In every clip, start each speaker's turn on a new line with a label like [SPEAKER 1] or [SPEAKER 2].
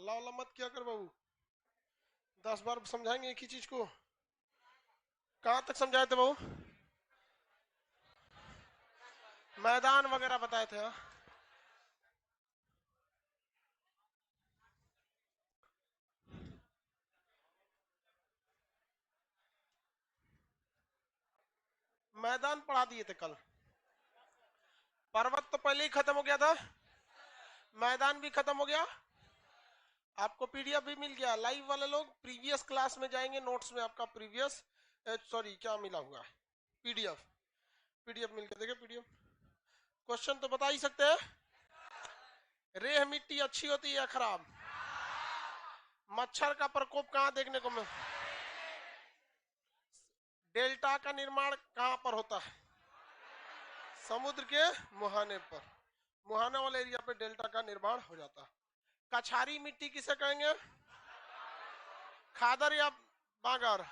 [SPEAKER 1] अल्लाह अल्लाह मत किया कर बाबू, 10 बार समझाएंगे एक ही चीज को। कहाँ तक समझाए थे बाबू? मैदान वगैरह बताए थे। हाँ, मैदान पढ़ा दिए थे कल। पर्वत तो पहले ही खत्म हो गया था, मैदान भी खत्म हो गया। आपको पीडीएफ भी मिल गया। लाइव वाले लोग प्रीवियस क्लास में जाएंगे, नोट्स में आपका प्रीवियस सॉरी क्या मिला हुआ है, पीडीएफ। पीडीएफ मिल गया, देखिए पीडीएफ। क्वेश्चन तो बता ही सकते हैं। रेह मिट्टी अच्छी होती है या खराब? मच्छर का प्रकोप कहाँ देखने को मिल? डेल्टा का निर्माण कहाँ पर होता है? समुद्र के मुहाने पर। मुहाना वाले एरिया पे डेल्टा का निर्माण हो जाता है। कछारी मिट्टी किसे कहेंगे? खादर या बागर?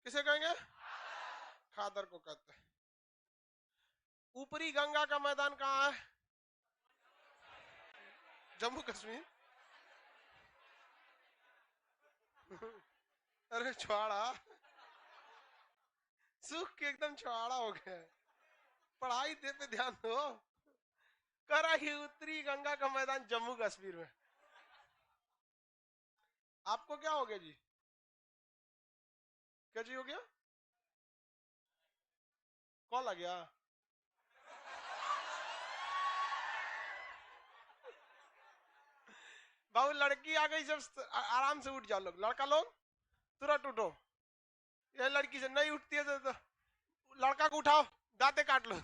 [SPEAKER 1] किसे कहेंगे? खादर को कहते हैं। ऊपरी गंगा का मैदान कहाँ है? जम्मू कश्मीर। अरे छुआड़ा, सूख के एकदम छुआड़ा हो गया। पढ़ाई दे पे ध्यान दो। करा ही उत्तरी गंगा का मैदान जम्मू कश्मीर में। आपको क्या हो गया जी? क्या जी हो गया? कॉल आ गया? बाबू लड़की आ गई, जब आराम से उठ जाओ लोग, लड़का लोग तुरंत उठो। ये लड़की से नहीं उठती है तो लड़का को उठाओ, दांते काट लो।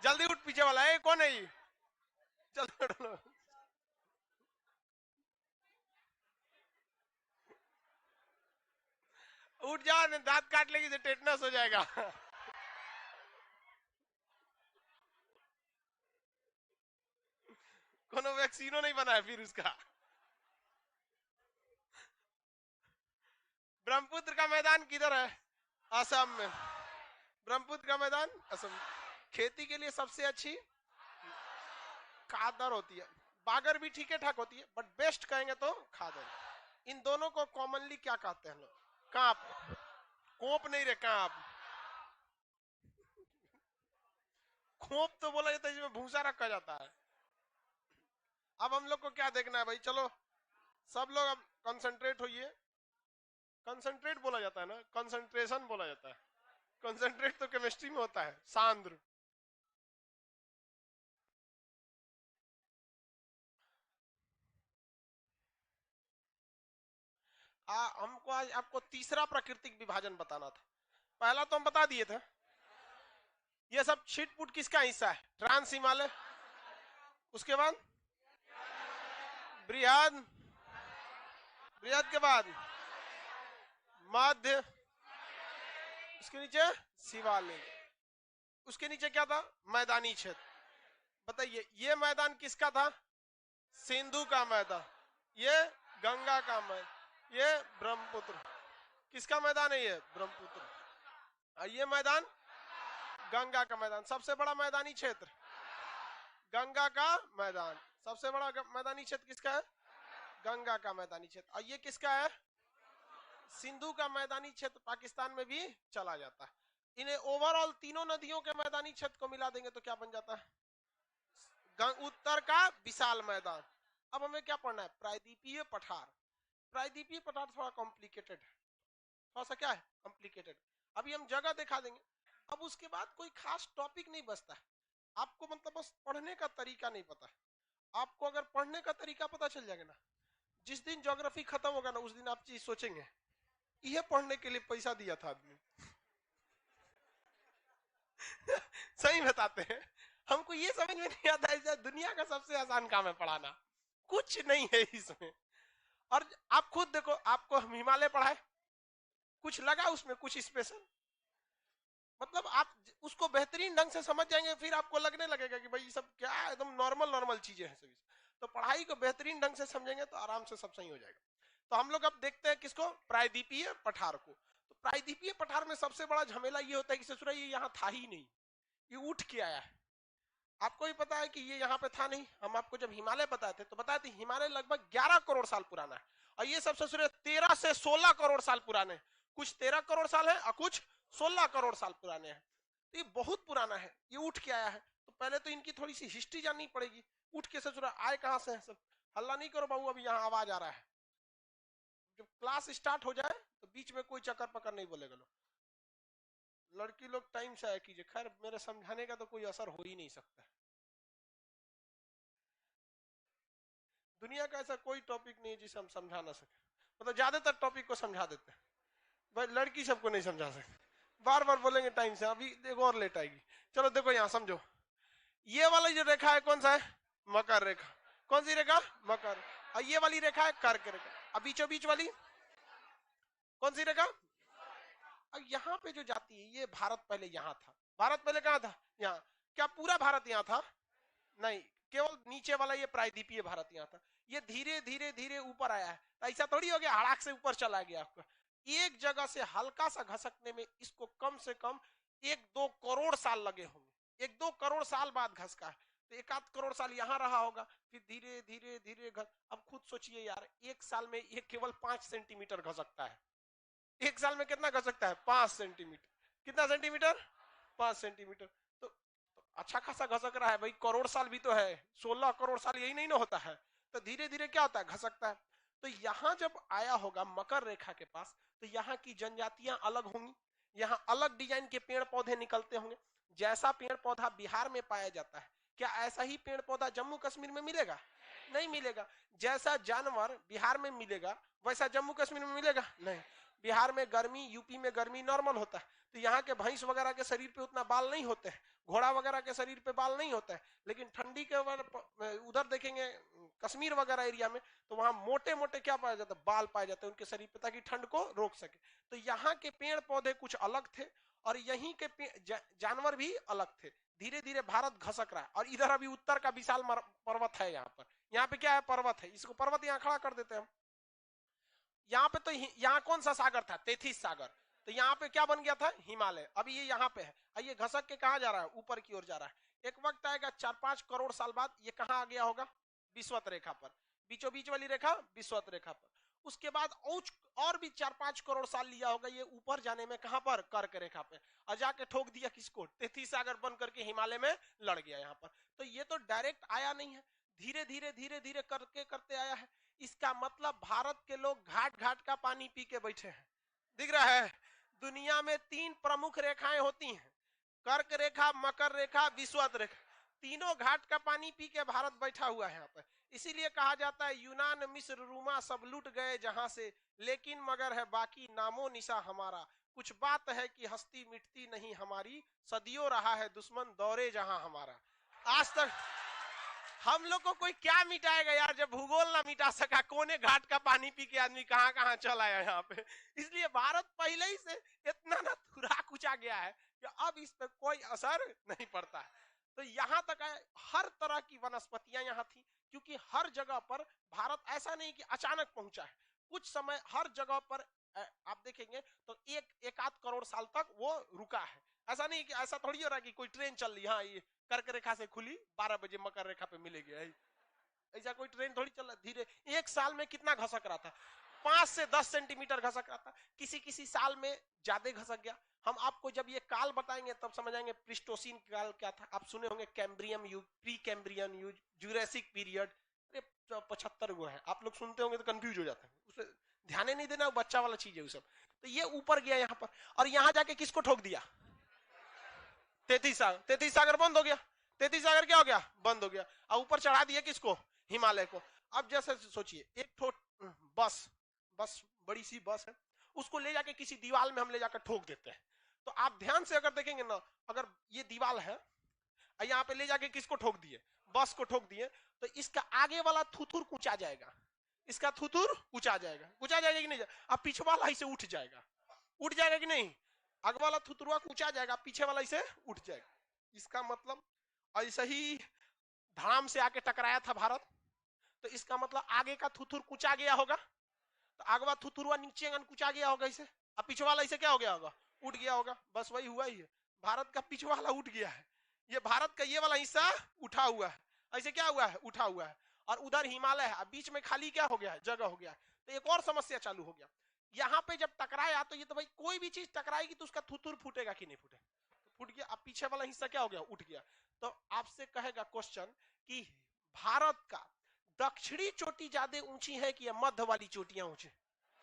[SPEAKER 1] जल्दी उठ, पीछे वाला है कौन है ये? चलो उठ जाओ, दांत काट लेगी तो टेटनस हो जाएगा। कोनो वैक्सीनो नहीं बना है फिर उसका। ब्रह्मपुत्र का मैदान किधर है? असम में। ब्रह्मपुत्र का मैदान असम। खेती के लिए सबसे अच्छी खादर होती है। बागर भी ठीक है ठाक होती है, बट बेस्ट कहेंगे तो खादर। इन दोनों को कॉमनली क्या कहते हैं लोग? कांप। कोप नहीं रे, कांप। खोप तो बोला जाता है जिसमें भूसा रखा जाता है। अब हम लोग को क्या देखना है भाई? चलो सब लोग अब कंसंट्रेट होइए। कंसंट्रेट बोला जाता है ना, कंसंट्रेशन बोला जाता है। कंसंट्रेट तो केमिस्ट्री में होता है, सांद्र। हमको आज आपको तीसरा प्राकृतिक विभाजन बताना था। पहला तो हम बता दिए थे। ये सब छिटपुट किसका हिस्सा है? ट्रांस हिमालय। उसके बाद बृहद, बृहद के बाद मध्य, उसके नीचे शिवालिक। उसके नीचे क्या था? मैदानी क्षेत्र। बताइए ये मैदान किसका था? सिंधु का मैदान। ये गंगा का मैदान। ये ब्रह्मपुत्र। किसका मैदान है? ये ब्रह्मपुत्र। और ये मैदान गंगा का मैदान। सबसे बड़ा मैदानी क्षेत्र गंगा का मैदान। सबसे बड़ा मैदानी क्षेत्र किसका है? गंगा का मैदानी क्षेत्र। और ये किसका है? सिंधु का मैदानी क्षेत्र पाकिस्तान में भी चला जाता है। इन्हें ओवरऑल तीनों नदियों के मैदानी क्षेत्र को मिला देंगे तो क्या बन जाता है? उत्तर का विशाल मैदान। अब हमें क्या पढ़ना है? प्रायद्वीपीय पठार। प्रायद्वीपीय पठार थोड़ा कॉम्प्लिकेटेड है, थोड़ा सा क्या है? कॉम्प्लिकेटेड। अभी हम जगह दिखा देंगे। अब उसके बाद कोई खास टॉपिक नहीं बचता है आपको, मतलब बस पढ़ने का तरीका नहीं पता है आपको। अगर पढ़ने का तरीका पता चल जाएगा ना, जिस दिन ज्योग्राफी खत्म होगा ना, उस दिन आप चीज सोचेंगे यह पढ़ने के लिए पैसा दिया था आदमी। सही बताते हैं, हमको ये समझ में नहीं आता है दुनिया का सबसे आसान काम है पढ़ाना, कुछ नहीं है इसमें। और आप खुद देखो, आपको हम हिमालय पढ़ाए, कुछ लगा उसमें कुछ स्पेशल? मतलब आप उसको बेहतरीन ढंग से समझ जाएंगे, फिर आपको लगने लगेगा कि भाई ये सब क्या एकदम नॉर्मल नॉर्मल चीजें हैं सभी। तो पढ़ाई को बेहतरीन ढंग से समझेंगे तो आराम से सब सही हो जाएगा। तो हम लोग अब देखते हैं किसको? प्रायद्वीपीय पठार को। तो प्रायद्वीपीय पठार में सबसे बड़ा झमेला ये होता है कि ससुरा ये यहाँ था ही नहीं, ये उठ के आया है। आपको भी पता है कि ये यहाँ पे था नहीं। हम आपको जब हिमालय बताए थे तो बताए थे हिमालय लगभग 11 करोड़ साल पुराना है, और ये सब ससुर 13 से 16 करोड़ साल पुराने हैं। कुछ 13 करोड़ साल है और कुछ 16 करोड़ साल पुराने हैं। तो ये बहुत पुराना है, ये उठ के आया है। तो पहले तो इनकी थोड़ी सी हिस्ट्री जाननी पड़ेगी, उठ के ससुर आए कहां से है सब। हल्ला नहीं करो बाबू, अभी यहाँ आवाज आ रहा है। जब क्लास स्टार्ट हो जाए तो बीच में कोई चक्कर पकड़ नहीं बोलेगा लोग। लड़की लोग टाइम से आया कीजिए। खैर मेरे समझाने का तो कोई असर हो ही नहीं सकता। दुनिया का ऐसा कोई टॉपिक नहीं है जिसे हम समझा ना सके, मतलब ज्यादातर टॉपिक को समझा देते हैं, भाई लड़की सबको नहीं समझा सकते। बार बार बोलेंगे टाइम से, अभी देखो और लेट आएगी। चलो देखो यहाँ समझो, ये वाला जो रेखा है कौन सा है? मकर रेखा। कौन सी रेखा? मकर। और ये वाली रेखा है कर्क रेखा। अब बीचों बीच वाली कौन सी रेखा? अब यहाँ पे जो जाती है, ये भारत पहले यहाँ था। भारत पहले कहाँ था? यहाँ। क्या पूरा भारत यहाँ था? नहीं, केवल नीचे वाला ये प्रायद्वीपीय भारत यहाँ था। ये धीरे धीरे धीरे ऊपर आया है। ऐसा थोड़ी हो गया हड़ाक से ऊपर चला गया आपका। एक जगह से हल्का सा घसकने में इसको कम से कम 1-2 करोड़ साल लगे होंगे। 1-2 करोड़ साल बाद घसका है, तो 1-8 करोड़ साल यहाँ रहा होगा, फिर धीरे धीरे धीरे अब खुद सोचिए यार, एक साल में ये केवल 5 सेंटीमीटर घसकता है। एक साल में कितना घसकता है? 5 सेंटीमीटर। कितना सेंटीमीटर? 5 सेंटीमीटर। तो अच्छा खासा घसक रहा है भाई, करोड़ साल भी तो है, 16 करोड़ साल यही नहीं ना होता है। तो धीरे धीरे क्या होता है? घसकता है। तो यहाँ जब आया होगा मकर रेखा के पास, तो यहाँ की जनजातियां अलग होंगी, यहाँ अलग डिजाइन के पेड़ पौधे निकलते होंगे। जैसा पेड़ पौधा बिहार में पाया जाता है, क्या ऐसा ही पेड़ पौधा जम्मू कश्मीर में मिलेगा? नहीं मिलेगा। जैसा जानवर बिहार में मिलेगा वैसा जम्मू कश्मीर में मिलेगा? नहीं। बिहार में गर्मी, यूपी में गर्मी नॉर्मल होता है, तो यहाँ के भैंस वगैरह के शरीर पे उतना बाल नहीं होते हैं, घोड़ा वगैरह के शरीर पे बाल नहीं होता है। लेकिन ठंडी के उधर देखेंगे कश्मीर वगैरह एरिया में, तो वहां मोटे मोटे क्या पाया जाता है? बाल पाए जाते हैं उनके शरीर पे, ताकि ठंड को रोक सके। तो यहाँ के पेड़ पौधे कुछ अलग थे, और यहीं के जानवर भी अलग थे। धीरे धीरे भारत घसक रहा है, और इधर अभी उत्तर का विशाल पर्वत है। यहाँ पर, यहाँ पे क्या है? पर्वत है। इसको पर्वत यहाँ खड़ा कर देते हैं हम। यहाँ पे तो यहाँ कौन सा सागर था? तेथिस सागर। तो यहाँ पे क्या बन गया था? हिमालय। अभी ये यहाँ पे है, और ये घसक के कहा जा रहा है? ऊपर की ओर जा रहा है। एक वक्त आएगा 4-5 करोड़ साल बाद ये कहाँ आ गया होगा? विषुवत रेखा पर। बीचों बीच वाली रेखा विषुवत रेखा पर। उसके बाद और भी 4-5 करोड़ साल लिया होगा ये ऊपर जाने में। कहां पर? कर्क रेखा पे। और जाके ठोक दिया किसको? तेथिस सागर बन करके हिमालय में लड़ गया यहाँ पर। तो ये तो डायरेक्ट आया नहीं है, धीरे धीरे धीरे धीरे करके करते आया है। इसका मतलब भारत के लोग घाट घाट का पानी पी के बैठे हैं। दिख रहा है? दुनिया में 3 प्रमुख रेखाएं होती हैं, कर्क रेखा, मकर रेखा, विषुवत रेखा। तीनों घाट का पानी पी के भारत बैठा हुआ है यहाँ पर। इसीलिए कहा जाता है यूनान, मिस्र, रूमा सब लुट गए जहां से, लेकिन मगर है बाकी नामो निशा हमारा। कुछ बात है कि हस्ती मिटती नहीं हमारी, सदियों रहा है दुश्मन दौरे जहां हमारा। आज तक हम लोग को कोई क्या मिटाएगा यार, जब भूगोल ना मिटा सका। कोने घाट का पानी पी के आदमी कहां कहां चला है यहाँ पे। इसलिए भारत पहले ही से इतना ना थुरा कुचा गया है कि अब इस पर कोई असर नहीं पड़ता है। तो यहाँ तक है, हर तरह की वनस्पतियां यहाँ थी, क्योंकि हर जगह पर भारत ऐसा नहीं कि अचानक पहुंचा है। कुछ समय हर जगह पर आप देखेंगे तो 1-1.5 करोड़ साल तक वो रुका है। ऐसा नहीं कि ऐसा थोड़ी हो रहा है कि कोई ट्रेन चल रही है, हाँ ये कर्क रेखा से खुली 12 बजे मकर रेखा पे मिलेगी, ऐसा कोई ट्रेन थोड़ी चल रहा। धीरे एक साल में कितना घसक रहा था? 5 से 10 सेंटीमीटर घसक रहा था। किसी किसी साल में ज्यादा घसक गया। हम आपको जब ये काल बताएंगे तब समझ आएंगे प्लीस्टोसीन काल क्या था। आप सुने होंगे कैम्ब्रियम युग, प्री कैम्ब्रियन युग, जुरासिक पीरियड। अरे 75 गो है, आप लोग सुनते होंगे तो कंफ्यूज हो जाते हैं। उसे ध्यान नहीं देना, बच्चा वाला चीज है वो सब। तो ये ऊपर गया यहाँ पर, और यहाँ जाके किसको ठोक दिया? तेतीस सागर। तेतीस सागर बंद हो गया। तेतीस सागर क्या हो गया? बंद हो गया। और ऊपर चढ़ा दिया किसको? हिमालय को। अब जैसे सोचिए, एक ठो बस बस बड़ी सी बस है, उसको ले जाके किसी दीवार में हम ले जाकर ठोक देते हैं। तो आप ध्यान से अगर देखेंगे ना, अगर ये दीवार है, यहाँ पे ले जाके किसको ठोक दिए? बस को ठोक दिए, तो इसका आगे वाला थुथुर कुचा जाएगा, इसका थुथुर कुचा जाएगा। कुचा जाएगा कि नहीं? अब पीछे वाला इसे उठ जाएगा। उठ जाएगा कि नहीं? आगे वाला थुथुरवा कुचा जाएगा, पीछे वाला इसे उठ जाएगा। इसका मतलब ऐसा ही धाम से आके टकराया था भारत, तो इसका मतलब आगे का थुथुर कुचा गया होगा, तो आगे वाला थुथुरवा नीचे कुचा गया होगा इसे, अब पीछे वाला इसे क्या हो गया होगा? उठ गया होगा। बस वही हुआ ही है, भारत का पीछे वाला उठ गया है। ये भारत का ये वाला हिस्सा उठा हुआ है, ऐसे क्या हुआ है, उठा हुआ है, और उधर हिमालय है, बीच में खाली क्या हो गया है, जगह हो गया है। तो एक और समस्या चालू हो गया, यहाँ पे जब टकराया तो ये तो भाई कोई भी चीज टकराएगी तो उसका थुथुर फूटेगा कि नहीं फूटेगा, तो फूट गया। अब पीछे वाला हिस्सा क्या हो गया, उठ गया। तो आपसे कहेगा क्वेश्चन कि भारत का दक्षिणी चोटी ज्यादा ऊंची है कि मध्य वाली चोटियां ऊंची,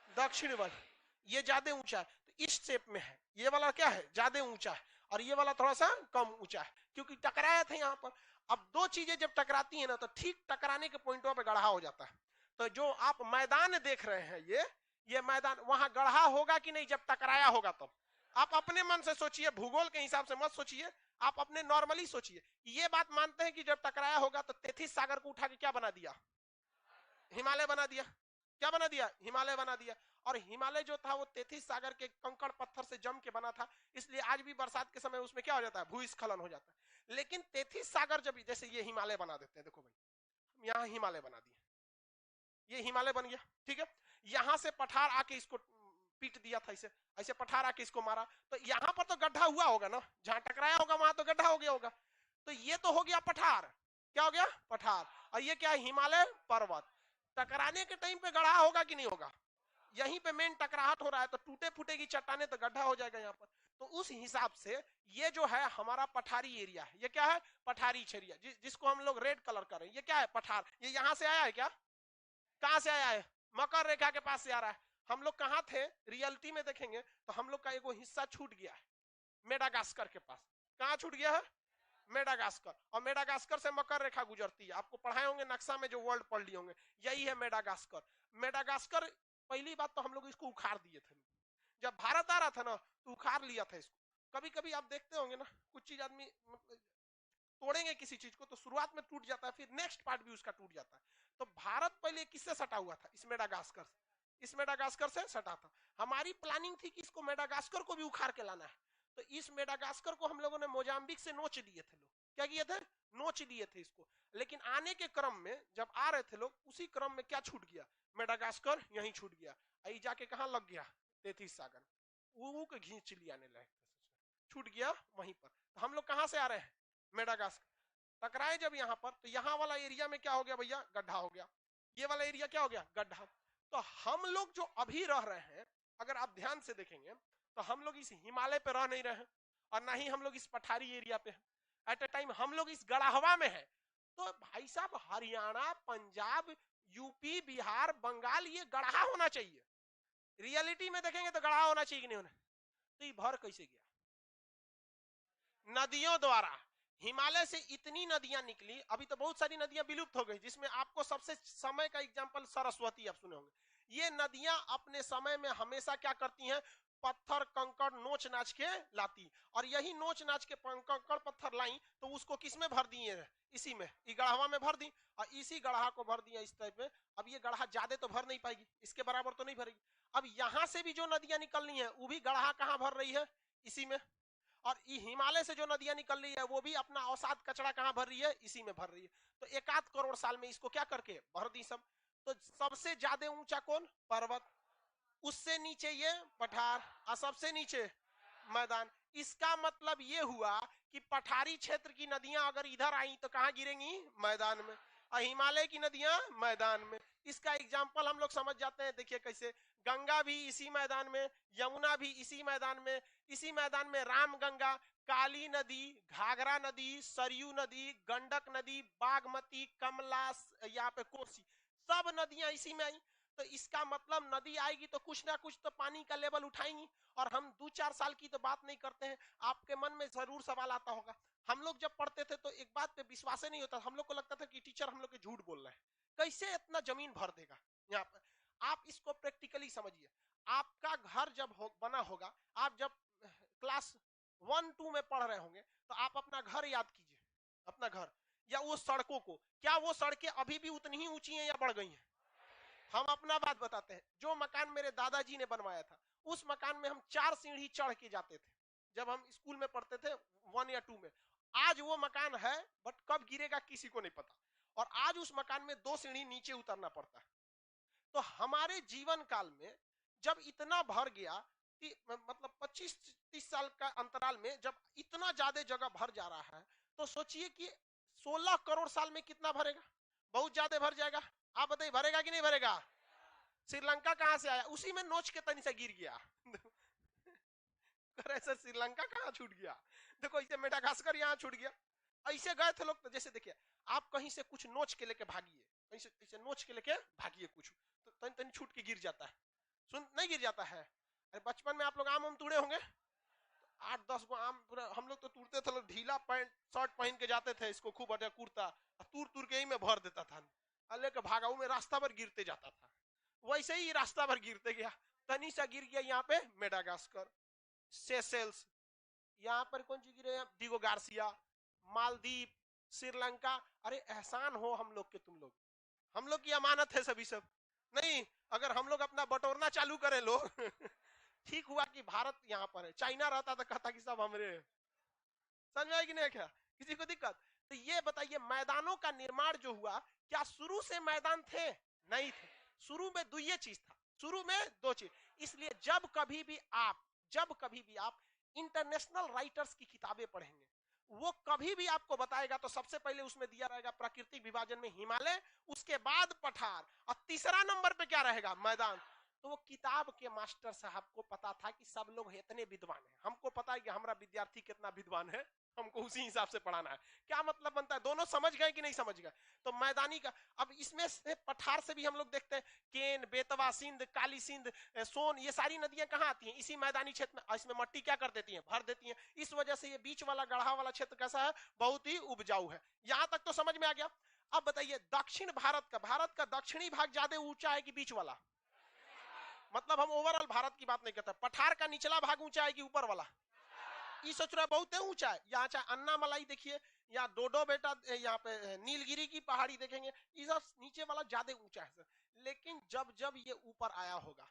[SPEAKER 1] दक्षिण वाली, ये ज्यादा ऊंचा है, तो इस शेप में है, ये वाला क्या है, ज्यादा ऊंचा है, और ये वाला थोड़ा सा कम ऊंचा है, क्योंकि टकराया था यहाँ पर। अब दो चीजें जब टकराती है ना, तो ठीक टकराने के पॉइंटों पे गढ़ा हो जाता है। तो जो आप मैदान देख रहे हैं, ये मैदान, वहां गढ़ा होगा कि नहीं, जब टकराया होगा तब। आप अपने मन से सोचिए, भूगोल के हिसाब से मत सोचिए, आप अपने नॉर्मली सोचिए। ये बात मानते हैं कि जब टकराया होगा तो तैतीस सागर को उठा के क्या बना दिया, हिमालय बना दिया। क्या बना दिया, हिमालय बना दिया। और हिमालय जो था वो 33 सागर के कंकड़ पत्थर से जम के बना था, इसलिए आज भी बरसात के समय उसमें क्या हो जाता है, भूस्खलन हो जाता है। लेकिन 33 सागर जब, जैसे ये हिमालय बना देते हैं, देखो भाई, हम यहाँ हिमालय बना दिए, ये हिमालय बन गया, ठीक है। यहां से पठार आके इसको पीट दिया था, ऐसे ऐसे पठार आके इसको मारा, तो यहां पर तो गड्ढा हुआ होगा ना, जहां टकराया होगा वहां तो गड्ढा हो गया होगा। तो ये तो हो गया पठार, क्या हो गया, पठार। और ये क्या है, हिमालय पर्वत। टकराने के टाइम पे गढ़ा होगा कि नहीं होगा, यहीं पे मेन टकराहट हो रहा है, तो टूटे फूटेगी चट्टाने तो गड्ढा हो जाएगा यहाँ पर। तो उस हिसाब से ये जो है हमारा पठारी एरिया है, ये क्या है, पठारी एरिया, जिसको हम लोग रेड कलर कर रहे हैं, ये क्या है, पठार। ये यहां से आया है क्या, कहां से आया है, मकर रेखा के पास से आ रहा है। हम लोग कहां थे, रियलिटी में देखेंगे तो हम लोग का एगो हिस्सा छूट गया है मेडागास्कर के पास। कहां छूट गया है, मेडागास्कर। और मेडागास्कर से मकर रेखा गुजरती है, आपको पढ़ाए होंगे नक्शा में, जो वर्ल्ड पढ़ लिए होंगे, यही है मेडागास्कर। मेडागास्कर, पहली बात तो हम लोग इसको उखाड़ दिए थे, जब भारत आ रहा था ना तो उखाड़ लिया था इसको। कभी कभी आप देखते होंगे ना, कुछ चीज आदमी तोड़ेंगे किसी चीज को तो शुरुआत में टूट जाता है, फिर नेक्स्ट पार्ट भी उसका टूट जाता है। तो भारत पहले किससे सटा हुआ था, इस मेडागास्कर से, इस मेडागास्कर से सटा था। हमारी प्लानिंग थी कि इसको मेडागास्कर को भी उखाड़ के लाना है। तो इस मेडागास्कर को हम लोगों ने मोजाम्बिक से नोच लिए थे लोग, क्या किए थे, नोच लिए थे इसको। लेकिन आने के क्रम में जब आ रहे थे लोग, उसी क्रम में क्या छूट गया, मेडागास्कर यहीं छूट गया। आई जाके कहां लग गया, 33 सागर, वो को घींच लिया, छूट गया वहीं पर। तो हम लोग कहां से आ रहे हैं, मेडागास्कर। टकराए जब यहां पर, तो यहां वाला एरिया में क्या हो गया भैया, गड्ढा हो गया। ये वाला एरिया क्या हो गया, गड्ढा। तो हम लोग जो अभी रह रहे हैं, अगर आप ध्यान से देखेंगे तो हम लोग इस हिमालय पे रह नहीं रहे हैं, और ना ही हम लोग इस पठारी एरिया पे हैं। एट ए टाइम हम लोग इस गढ़ावा में है। तो भाई साहब, हरियाणा, पंजाब, यूपी, बिहार, बंगाल, ये गढ़ा होना चाहिए। रियलिटी में देखेंगे तो गढ़ा होना चाहिए कि नहीं होना। तो ये भर कैसे गया, नदियों द्वारा। हिमालय से इतनी नदियां निकली, अभी तो बहुत सारी नदियां विलुप्त हो गई, जिसमें आपको सबसे समय का एग्जांपल सरस्वती आप सुने होंगे। ये नदियां अपने समय में हमेशा क्या करती हैं, पत्थर कंकड़ नोच नाच के लाती, और यही नोच नाच के कंकड़ पत्थर लाई तो उसको किस में भर दिए, इसी में, गढ़वा में भर दी, और इसी गढ़ा को भर दिया इस टाइप में। अब ये गढ़ा ज्यादा तो भर नहीं पाएगी, इसके बराबर तो नहीं भरेगी। अब यहां से भी जो नदियां निकलनी है, वो भी गढ़ा कहां भर रही है, इसी में। और हिमालय से जो नदियां निकल रही है, वो भी अपना अवसाद कचरा कहां भर रही है, इसी में भर रही है। तो 1 करोड़ साल में इसको क्या करके भर दी सब। तो सबसे ज्यादा ऊंचा कौन, पर्वत, उससे नीचे ये पठार, और सबसे नीचे मैदान। इसका मतलब ये हुआ कि पठारी क्षेत्र की नदियां अगर इधर आई तो कहां गिरेंगी, मैदान में, और हिमालय की नदियां मैदान में। इसका एग्जाम्पल हम लोग समझ जाते हैं, देखिए कैसे, गंगा भी इसी मैदान में, यमुना भी इसी मैदान में, इसी मैदान में राम गंगा, काली नदी, घाघरा नदी, सरयू नदी, गंडक नदी, बागमती, कमला, यहाँ पे कोसी, सब नदियां इसी में आई। तो इसका मतलब नदी आएगी तो कुछ ना कुछ तो पानी का लेवल उठाएंगी। और हम 2-4 साल की तो बात नहीं करते हैं, आपके मन में जरूर सवाल आता होगा, हम लोग जब पढ़ते थे तो एक बात पे विश्वास ही नहीं होता, हम लोग को लगता था कि टीचर हम लोग के झूठ बोल रहे हैं, कैसे इतना जमीन भर देगा यहाँ पर। आप इसको प्रैक्टिकली समझिए, आपका घर जब बना होगा, आप जब क्लास 1-2 में पढ़ रहे होंगे, तो आप अपना घर याद कीजिए, अपना घर, या वो सड़कों को, क्या वो सड़कें अभी भी उतनी ही ऊंची हैं या बढ़ गई हैं। हम अपना बात बताते हैं, जो मकान मेरे दादाजी ने बनवाया था, उस मकान में हम 4 सीढ़ी चढ़ के जाते थे, जब हम स्कूल में पढ़ते थे 1 या 2 में। आज वो मकान है, बट कब गिरेगा किसी को नहीं पता, और आज उस मकान में 2 सीढ़ी नीचे उतरना पड़ता है। तो हमारे जीवन काल में जब इतना भर गया कि मतलब 25-30 साल का अंतराल में जब इतना ज्यादा जगह भर जा रहा है, तो सोचिए कि 16 करोड़ साल में कितना भरेगा, बहुत ज्यादा भर जाएगा। आप बताइए भरेगा कि नहीं भरेगा? श्रीलंका कहां से आया? उसी में नोच के तनी से गिर गया। ऐसे श्रीलंका कहां छूट गया? देखो ऐसे मेडागास्कर यहाँ छूट गया। ऐसे गए थे लोग। तो जैसे देखिए आप कहीं से कुछ नोच के लेके भागिए, कहीं से ऐसे नोच के लेके भागिए कुछ, तो तनी तनी छूट के गिर जाता है। सुन नहीं गिर जाता है? अरे बचपन में आप लोग आम तोड़े होंगे, 8-10 गो आम पूरा हम लोग तो तोड़ते थे, लोग ढीला पैंट शर्ट पहन के जाते थे, इसको खूब बढ़िया कुर्ता तूर तूर के ही में भर देता था, लेके भागा में रास्ता भर गिरते जाता था। वैसे ही रास्ता भर गिरते गया, तनी सा गिर गया यहाँ पे मेडागास्कर, सेशेल्स, यहाँ पर कौन सी गिरे, डिगो गार्सिया, मालदीव, श्रीलंका। अरे एहसान हो हम लोग के, तुम लोग हम लोग की अमानत है सभी सब। नहीं अगर हम लोग अपना बटोरना चालू करें लोग ठीक हुआ कि भारत यहाँ पर है, चाइना रहता तो कहता कि सब हमरे। समझ में कि नहीं? क्या किसी को दिक्कत? तो ये बताइए मैदानों का निर्माण जो हुआ, क्या शुरू से मैदान थे? नहीं थे। शुरू में दो ये चीज था, शुरू में दो चीज। इसलिए जब कभी भी आप इंटरनेशनल राइटर्स की किताबें पढ़ेंगे, वो कभी भी आपको बताएगा तो सबसे पहले उसमें दिया रहेगा प्राकृतिक विभाजन में हिमालय, उसके बाद पठार, और तीसरा नंबर पे क्या रहेगा? मैदान। तो वो किताब के मास्टर साहब को पता था कि सब लोग इतने विद्वान हैं, हमको पता है कि हमारा विद्यार्थी कितना विद्वान है, हमको उसी हिसाब से पढ़ाना है। क्या मतलब बनता है? दोनों समझ गए कि नहीं समझ गए? तो मैदानी का, अब इसमें से पठार से भी हम लोग देखते हैं, केन, बेतवा, सिंध, काली सिंध, सोन, ये सारी नदियां कहाँ आती हैं? इसी मैदानी क्षेत्र में। इसमें मट्टी क्या कर देती है? भर देती है। इस वजह से ये बीच वाला गढ़ा वाला क्षेत्र कैसा है? बहुत ही उपजाऊ है। यहां तक तो समझ में आ गया। अब बताइए दक्षिण भारत का दक्षिणी भाग ज्यादा ऊंचा है कि बीच वाला? मतलब हम ओवरऑल भारत की बात नहीं करते, पठार का निचला भाग ऊंचा है कि ऊपर वाला? ये सोच रहा है बहुत ऊंचा है। यहाँ चाहे अन्ना मलाई देखिए, या डोडो बेटा, यहाँ पे नीलगिरी की पहाड़ी देखेंगे, ये सब नीचे वाला ज्यादा ऊंचा है। लेकिन जब जब ये ऊपर आया होगा,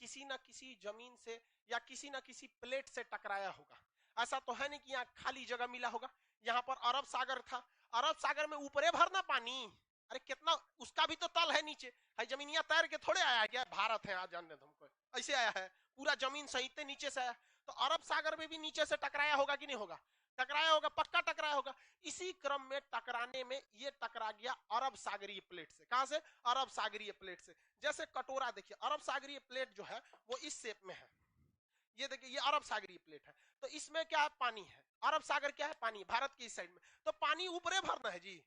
[SPEAKER 1] किसी ना किसी जमीन से या किसी ना किसी प्लेट से टकराया होगा। ऐसा तो है नहीं कि यहाँ खाली जगह मिला होगा। यहाँ पर अरब सागर था, अरब सागर में ऊपरे भरना पानी, अरे कितना, उसका भी तो तल है नीचे है। जमीनिया तैर के थोड़े आया क्या? भारत है आज जानने तुमको, ऐसे आया है पूरा जमीन सहित नीचे से आया। तो अरब सागर में भी नीचे से टकराया होगा कि नहीं होगा? टकराया होगा, पक्का टकराया होगा। इसी क्रम में टकराने में ये टकरा गया अरब सागरीय प्लेट से। कहां से? अरब सागरीय प्लेट से। जैसे कटोरा देखिए, अरब सागरीय प्लेट जो है वो इस शेप में है, ये देखिए ये अरब सागरीय प्लेट है। तो इसमें क्या है? पानी है। अरब सागर क्या है? पानी। भारत की इस साइड में तो पानी ऊपरे भरना है जी,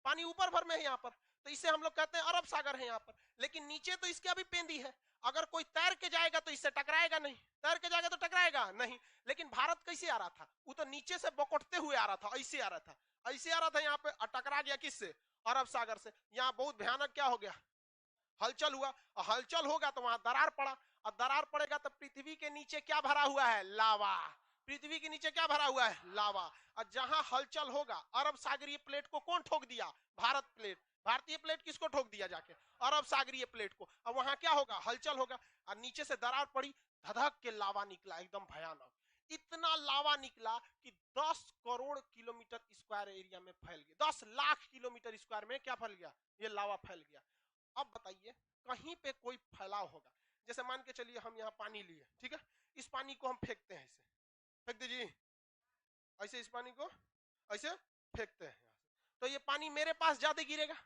[SPEAKER 1] पानी ऊपर भर में है यहाँ पर, तो इसे हम लोग कहते हैं अरब सागर है यहाँ पर। लेकिन नीचे तो इसके अभी पेंदी है, अगर कोई तैर के जाएगा तो इससे टकराएगा नहीं, तैर के जाएगा तो टकराएगा नहीं। लेकिन भारत कैसे आ रहा था? वो तो नीचे से बकोटते हुए आ रहा था, ऐसे आ रहा था, ऐसे आ रहा था यहाँ पे, टकरा गया किससे? अरब सागर से। यहाँ बहुत भयानक क्या हो गया? हलचल हुआ, और हलचल होगा तो वहां दरार पड़ा, और दरार पड़ेगा तो पृथ्वी के नीचे क्या भरा हुआ है? लावा। पृथ्वी के नीचे क्या भरा हुआ है? लावा। और जहां हलचल होगा, अरब सागरीय प्लेट को कौन ठोक दिया? भारत प्लेट। भारतीय प्लेट किसको ठोक दिया? जाके अरब सागरीय प्लेट को। अब वहां क्या होगा? हलचल होगा, और नीचे से दरार पड़ी, धधक के लावा निकला, एकदम भयानक। इतना लावा निकला कि 10 करोड़ किलोमीटर स्क्वायर एरिया में फैल गया, 10 लाख किलोमीटर स्क्वायर में क्या फैल गया? ये लावा फैल गया। अब बताइए कहीं पे कोई फैलाव होगा? जैसे मान के चलिए हम यहाँ पानी लिए, ठीक है, इस पानी को हम फेंकते हैं, ऐसे फेंक दीजिए, ऐसे इस पानी को ऐसे फेंकते हैं, तो ये पानी मेरे पास ज्यादा गिरेगा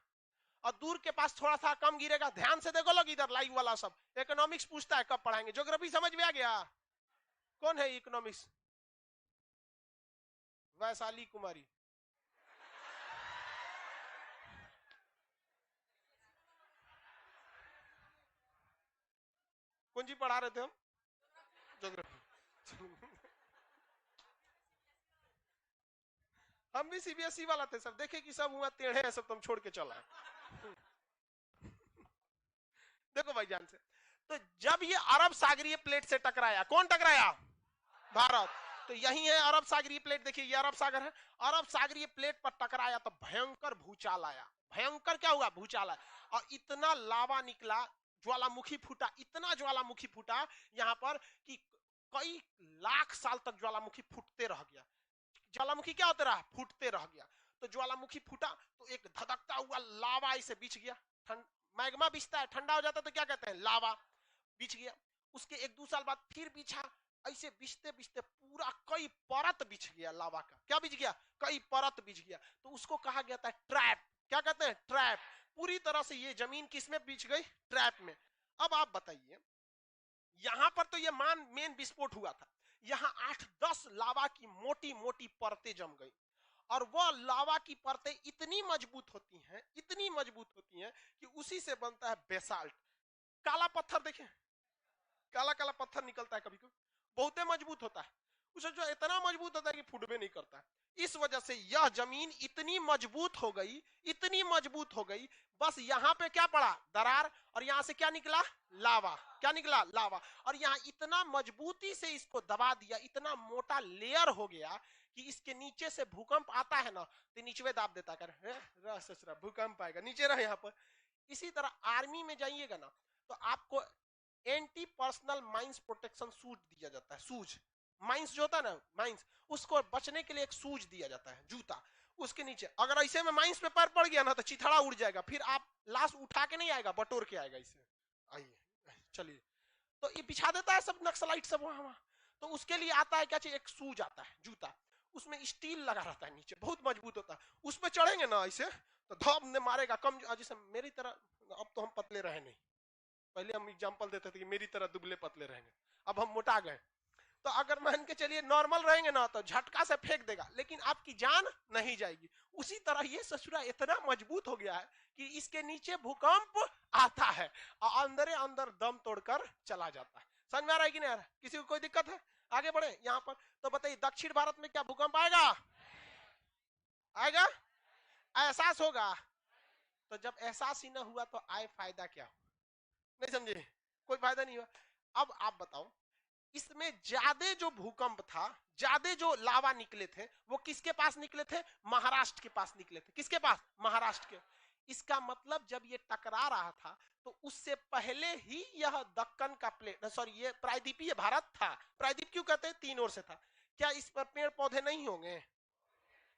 [SPEAKER 1] और दूर के पास थोड़ा सा कम गिरेगा। ध्यान से देखो लोग, इधर लाइव वाला सब इकोनॉमिक्स पूछता है, कब पढ़ाएंगे? ज्योग्राफी समझ में आ गया? कौन है इकोनॉमिक्स? वैशाली कुमारी। कौन जी पढ़ा रहे थे हम? ज्योग्राफी। हम भी सीबीएसई वाला थे सब, देखे कि सब हुआ टेढ़े हैं सब, तुम छोड़ के चला। देखो भाई जान से, तो जब ये अरब सागरीय प्लेट से टकराया, कौन टकराया? भारत। तो यही है अरब सागरीय प्लेट, देखिए ये अरब सागर है, अरब सागरीय प्लेट पर टकराया तो भयंकर भूचाल आया। भयंकर क्या हुआ? भूचाल आया, और इतना लावा निकला, ज्वालामुखी फूटा, इतना ज्वालामुखी फूटा यहाँ पर कि कई लाख साल तक ज्वालामुखी फूटते रह गया। ज्वालामुखी क्या होता रहा? फूटते रह गया। तो ज्वालामुखी फूटा तो एक धधकता हुआ लावा इसे बिछ गया। मैग्मा बिछता है, ठंडा हो जाता है तो क्या कहते हैं? लावा। बिछ गया। उसके 1-2 साल बाद फिर बिछा, ऐसे बिछते बिछते पूरा कई परत बिछ गया लावा का। क्या बिछ गया? कई परत बिछ गया। तो उसको कहा गया था ट्रैप। क्या कहते हैं? ट्रैप। पूरी तरह से ये जमीन किसमें बिछ गई? ट्रैप में। अब आप बताइए, यहां पर तो ये मेन विस्फोट हुआ था, यहां 8-10 लावा की मोटी मोटी परतें जम गई, और वह लावा की परतें इतनी मजबूत होती हैं, इतनी मजबूत होती हैं कि उसी से बनता है बेसाल्ट। काला पत्थर देखें, काला काला पत्थर निकलता है कभी कभी, बहुत मजबूत होता है, उसे जो इतना मजबूत होता है कि फूटने नहीं करता है। इस वजह से यह जमीन इतनी मजबूत हो गई, इतनी मजबूत हो गई, बस यहां पे क्या पड़ा? दरार, और यहां से क्या निकला? लावा। क्या निकला? लावा। और यहां इतना मजबूती से इसको दबा दिया, इतना मोटा लेयर हो गया कि इसके नीचे से भूकंप आता है ना, तो नीचे दाब देता कर भूकंप आएगा, नीचे रहे यहां पर। इसी तरह आर्मी में जाइएगा ना, तो आपको anti personal mines protection suit दिया जाता है। सूज, माइंस जो होता है ना, माइंस, उसको बचने के लिए एक सूज दिया जाता है, जूता। उसके नीचे अगर ऐसे में माइंस पे पैर पड़ गया ना, तो चिथड़ा उड़ जाएगा, फिर आप लाश उठा के नहीं आएगा, बटोर के आएगा। इसे आइए, चलिए, तो ये बिछा देता है सब नक्सलाइट सब वहां। तो उसके लिए आता है क्या चाहिए? एक सूज आता है, जूता, उसमें स्टील लगा रहता है नीचे, बहुत मजबूत होता है। उस पर चढ़ेंगे ना ऐसे, तो धम ने मारेगा। कम जैसे मेरी तरह, अब तो हम पतले रहे नहीं, पहले हम एग्जांपल देते थे कि मेरी तरह दुबले पतले रहेंगे, अब हम मोटा गए। तो अगर मान के चलिए नॉर्मल रहेंगे ना, तो झटका से फेंक देगा, लेकिन आपकी जान नहीं जाएगी। उसी तरह ये ससुरा इतना मजबूत हो गया है कि इसके नीचे भूकंप आता है और अंदर अंदर दम तोड़कर चला जाता है। समझ में आ रहा है कि नहीं आ रहा? किसी को कोई दिक्कत है? आगे बढ़े यहां पर। तो बताइए, दक्षिण भारत में क्या भूकंप आएगा? आएगा? एहसास होगा? तो जब एहसास ही ना हुआ तो आए फायदा क्या? नहीं समझे? कोई फायदा नहीं हुआ। अब आप बताओ, इसमें ज्यादा जो भूकंप था, ज्यादा जो लावा निकले थे, वो किसके पास निकले थे? महाराष्ट्र के पास निकले थे। किसके पास? महाराष्ट्र के। इसका मतलब जब ये टकरा रहा था, तो उससे पहले ही यह दक्कन का प्लेट, सॉरी, ये प्रायद्वीपीय भारत था। प्रायद्वीप क्यों कहते हैं? 3 ओर से था। क्या इस पर पेड़ पौधे नहीं होंगे?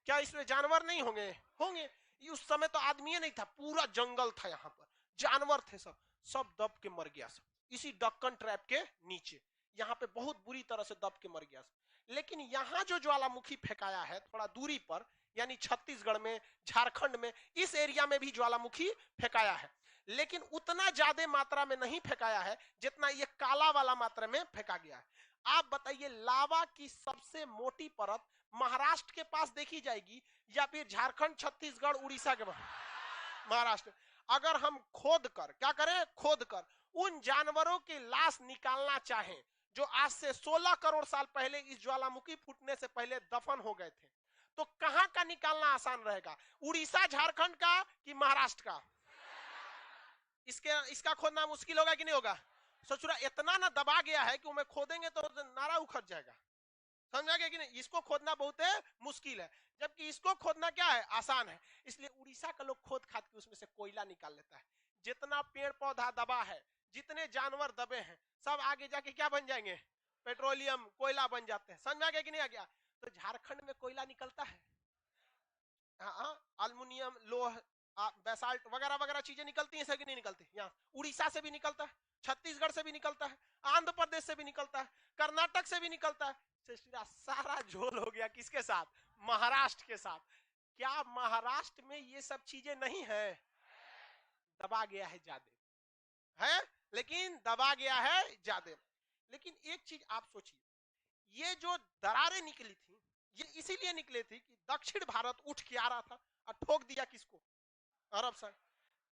[SPEAKER 1] क्या इसमें जानवर नहीं होंगे? होंगे। उस समय तो आदमी नहीं था, पूरा जंगल था, यहाँ पर जानवर थे, सब सब दब के मर गया सब, इसी दक्कन ट्रैप के नीचे। यहाँ पे बहुत बुरी तरह से दब के मर गया सब। लेकिन यहाँ जो ज्वालामुखी फेंकाया है थोड़ा दूरी पर, यानी छत्तीसगढ़ में, झारखंड में, इस एरिया में भी ज्वालामुखी फेंकाया है, लेकिन उतना ज्यादा मात्रा में नहीं फेंकाया है जितना ये काला वाला मात्रा में फेंका गया है। आप बताइए, लावा की सबसे मोटी परत महाराष्ट्र के पास देखी जाएगी या फिर झारखंड, छत्तीसगढ़, उड़ीसा के पास? महाराष्ट्र। अगर हम खोद कर, क्या करें? खोद कर उन जानवरों की लाश निकालना चाहें जो आज से 16 करोड़ साल पहले इस ज्वालामुखी फूटने से पहले दफन हो गए थे, तो कहां का निकालना आसान रहेगा? उड़ीसा, झारखंड का कि महाराष्ट्र का? इसका खोदना मुश्किल होगा कि नहीं होगा? सचुरा इतना ना दबा गया है कि उन्हें खोदेंगे तो नारा उखड़ जाएगा। समझा गया कि नहीं? इसको खोदना बहुत मुश्किल है, जबकि इसको खोदना क्या है? आसान है। इसलिए उड़ीसा का लोग खोद खाद के उसमें से कोयला निकाल लेता है। जितना पेड़ पौधा दबा है, जितने जानवर दबे हैं, सब आगे जाके क्या बन जाएंगे? पेट्रोलियम, कोयला बन जाते हैं। समझ में आ गया कि नहीं आ गया? तो झारखंड में कोयला निकलता है, अल्युमिनियम, लोह, बेसाल्ट वगैरह वगैरह चीजें निकलती हैं, सही नहीं निकलती? यहाँ उड़ीसा से भी निकलता है, छत्तीसगढ़ से भी निकलता है, आंध्र प्रदेश से भी निकलता है, कर्नाटक से भी निकलता है। सारा झोल हो गया किसके साथ? महाराष्ट्र के साथ। क्या महाराष्ट्र में ये सब चीजें नहीं है? दबा गया है ज्यादा है, लेकिन दबा गया है ज्यादा। लेकिन एक चीज आप सोचिए, ये जो दरारें निकली थी, ये इसीलिए निकली थी कि दक्षिण भारत उठ के आ रहा था और ठोक दिया किसको? अरब सागर।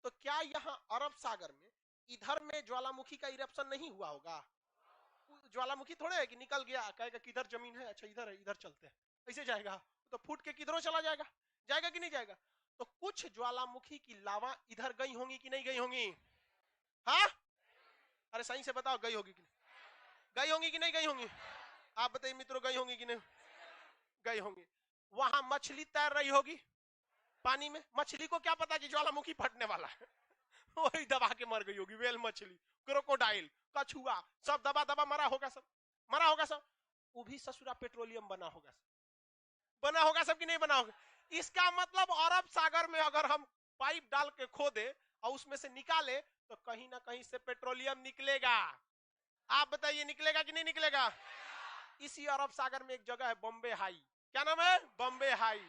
[SPEAKER 1] तो क्या यहाँ अरब सागर में इधर में ज्वालामुखी का इरप्शन नहीं हुआ होगा? ज्वालामुखी थोड़े है कि निकल गया कहेगा किधर जमीन है, अच्छा इधर है, इधर चलते हैं, ऐसे जाएगा? तो फूट के किधरों चला जाएगा? जाएगा कि नहीं जाएगा? तो कुछ ज्वालामुखी की लावा इधर गई होंगी कि नहीं गई होंगी? हाँ, अरे सही से बताओ, गई होगी कि नहीं? गई होंगी कि नहीं गई होंगी? आप बताइए मित्रों, गई होंगी कि नहीं गई होंगी? वहां मछली तैर रही होगी पानी में, मछली को क्या पता कि ज्वालामुखी फटने वाला है वही दबा के मर गई होगी। वेल मछली, क्रोकोडाइल, कछुआ, सब दबा दबा मरा होगा, सब मरा होगा सब। वो भी ससुरा पेट्रोलियम बना होगा सब, बना होगा सब कि नहीं बना होगा? इसका मतलब अरब सागर में अगर हम पाइप डाल के खोदे और उसमें से निकाले, तो कहीं ना कहीं से पेट्रोलियम निकलेगा। आप बताइए, निकलेगा कि नहीं निकलेगा? इसी अरब सागर में एक जगह है बॉम्बे हाई। क्या नाम है? बॉम्बे हाई।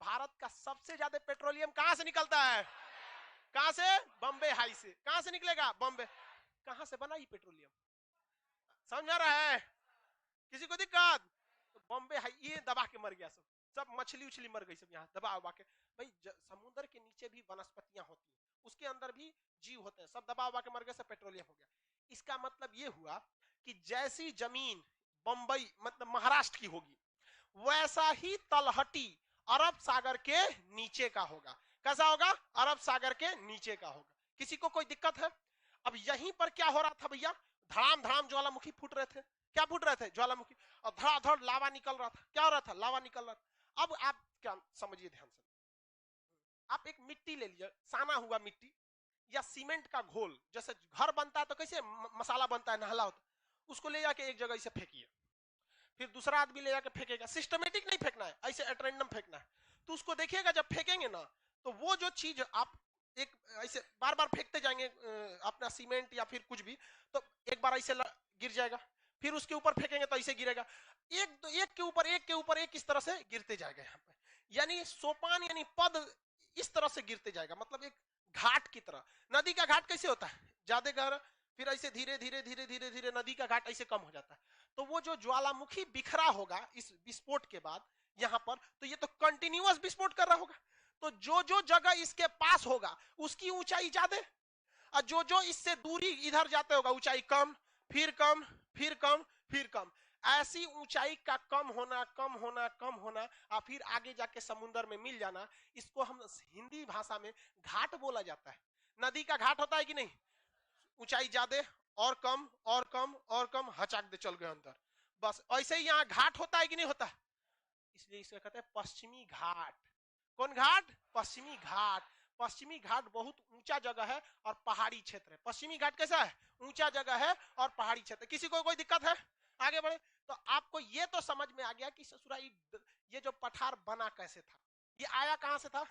[SPEAKER 1] भारत का सबसे ज्यादा पेट्रोलियम कहां से निकलता है? कहां से? बॉम्बे हाई से। कहां से निकलेगा? बॉम्बे। कहां से बना ये पेट्रोलियम? समझ आ रहा है? किसी को दिक्कत? तो बॉम्बे हाई ये दबा के मर गया सब। सब मछली उछली मर गई सब यहाँ दबा उबा के। भाई समुद्र के नीचे भी वनस्पतियां होती हैं, उसके अंदर भी जीव होते हैं, सब दबा उबा के मर गए, सब पेट्रोलियम हो गया। इसका मतलब ये हुआ कि जैसी जमीन बंबई मतलब महाराष्ट्र की होगी, वैसा ही तलहटी अरब सागर के नीचे का होगा। कैसा होगा? अरब सागर के नीचे का होगा। किसी को कोई दिक्कत है? अब यहीं पर क्या हो रहा था भैया? धड़ाम धड़ाम ज्वालामुखी फूट रहे थे। क्या फूट रहे थे? ज्वालामुखी। और धड़ाधड़ लावा निकल रहा था। क्या हो रहा था? लावा निकल रहा था। अब आप क्या समझिए ध्यान से, आप एक मिट्टी ले लीजिए, साना हुआ मिट्टी या सीमेंट का घोल, जैसे घर बनता है तो कैसे मसाला बनता है, नहला होता, उसको ले जाके एक जगह इसे फेंकिए, फिर दूसरा आदमी ले जाके फेंकेगा। सिस्टमेटिक नहीं फेंकना है, ऐसे एट फेंकना है। तो उसको देखिएगा जब फेंकेंगे ना, तो वो जो चीज आप एक ऐसे बार बार फेंकते जाएंगे अपना सीमेंट या फिर कुछ भी, तो एक बार ऐसे गिर जाएगा, फिर उसके ऊपर फेंकेंगे तो ऐसे गिरेगा, एक तो एक के ऊपर एक के ऊपर एक इस तरह से गिरते जाएगा। यहाँ पे यानी सोपान यानी पद इस तरह से गिरते जाएगा, मतलब एक घाट की तरह। नदी का घाट कैसे होता है? ज्यादा गहरा, फिर ऐसे धीरे धीरे धीरे धीरे धीरे नदी का घाट ऐसे कम हो जाता है। तो वो जो ज्वालामुखी बिखरा होगा इस विस्फोट के बाद यहां पर, तो ये तो कंटिन्यूअस विस्फोट कर रहा होगा। तो जो जो जगह इसके पास होगा उसकी ऊंचाई ज्यादा, और जो जो इससे दूरी इधर जाते होगा ऊंचाई कम, फिर कम, फिर कम, फिर कम। ऐसी ऊंचाई का कम होना, कम होना, कम होना, और फिर आगे जाके समुद्र में मिल जाना, इसको हम हिंदी भाषा में घाट बोला जाता है। नदी का घाट होता है कि नहीं? ऊंचाई ज्यादा और कम और कम और कम, हचाक दे चल गए अंदर। बस ऐसे ही यहाँ घाट होता है कि नहीं होता? इसलिए इसे कहते हैं पश्चिमी घाट। कौन घाट? पश्चिमी घाट। पश्चिमी घाट बहुत ऊंचा जगह है और पहाड़ी क्षेत्र है। पश्चिमी घाट कैसा है? ऊंचा जगह है और पहाड़ी क्षेत्र। किसी को कोई दिक्कत है? आगे बढ़े। तो आपको ये तो समझ में आ गया कि ससुरा ये जो पठार बना कैसे था, ये आया कहां से था?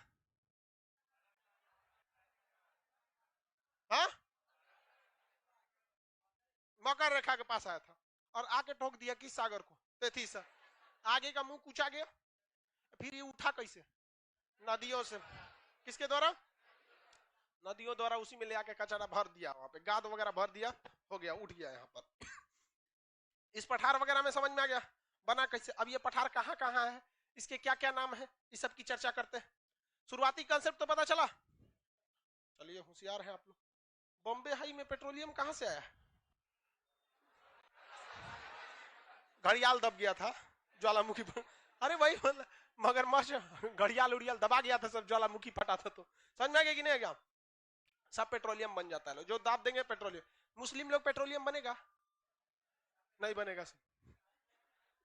[SPEAKER 1] हाँ, मकर रेखा के पास आया था और आके ठोक दिया किस सागर को? तेतीस। आगे का मुंह कूचा गया, फिर ये उठा कैसे? नदियों से। किसके द्वारा? नदियों द्वारा। उसी में ले आके कचरा भर दिया, वहां पे गाद वगैरह भर दिया, हो गया, उठ गया यहाँ पर। इस पठार वगैरह में समझ में आ गया बना कैसे। अब ये पठार कहाँ कहाँ है, इसके क्या क्या नाम है, इस सब की चर्चा करते हैं। शुरुआती कंसेप्ट तो पता चला। चलिए होशियार है आप लोग। बॉम्बे हाई में पेट्रोलियम कहां से आया? घड़ियाल दब गया था ज्वालामुखी पर। अरे भाई मगरमच्छ घड़ियाल उड़ियाल दबा गया था, सब ज्वालामुखी फटा था। तो समझ में आ गया कि नहीं आ गया? सब पेट्रोलियम बन जाता है, जो दाब देंगे पेट्रोलियम। मुस्लिम लोग पेट्रोलियम बनेगा? नहीं बनेगा सर,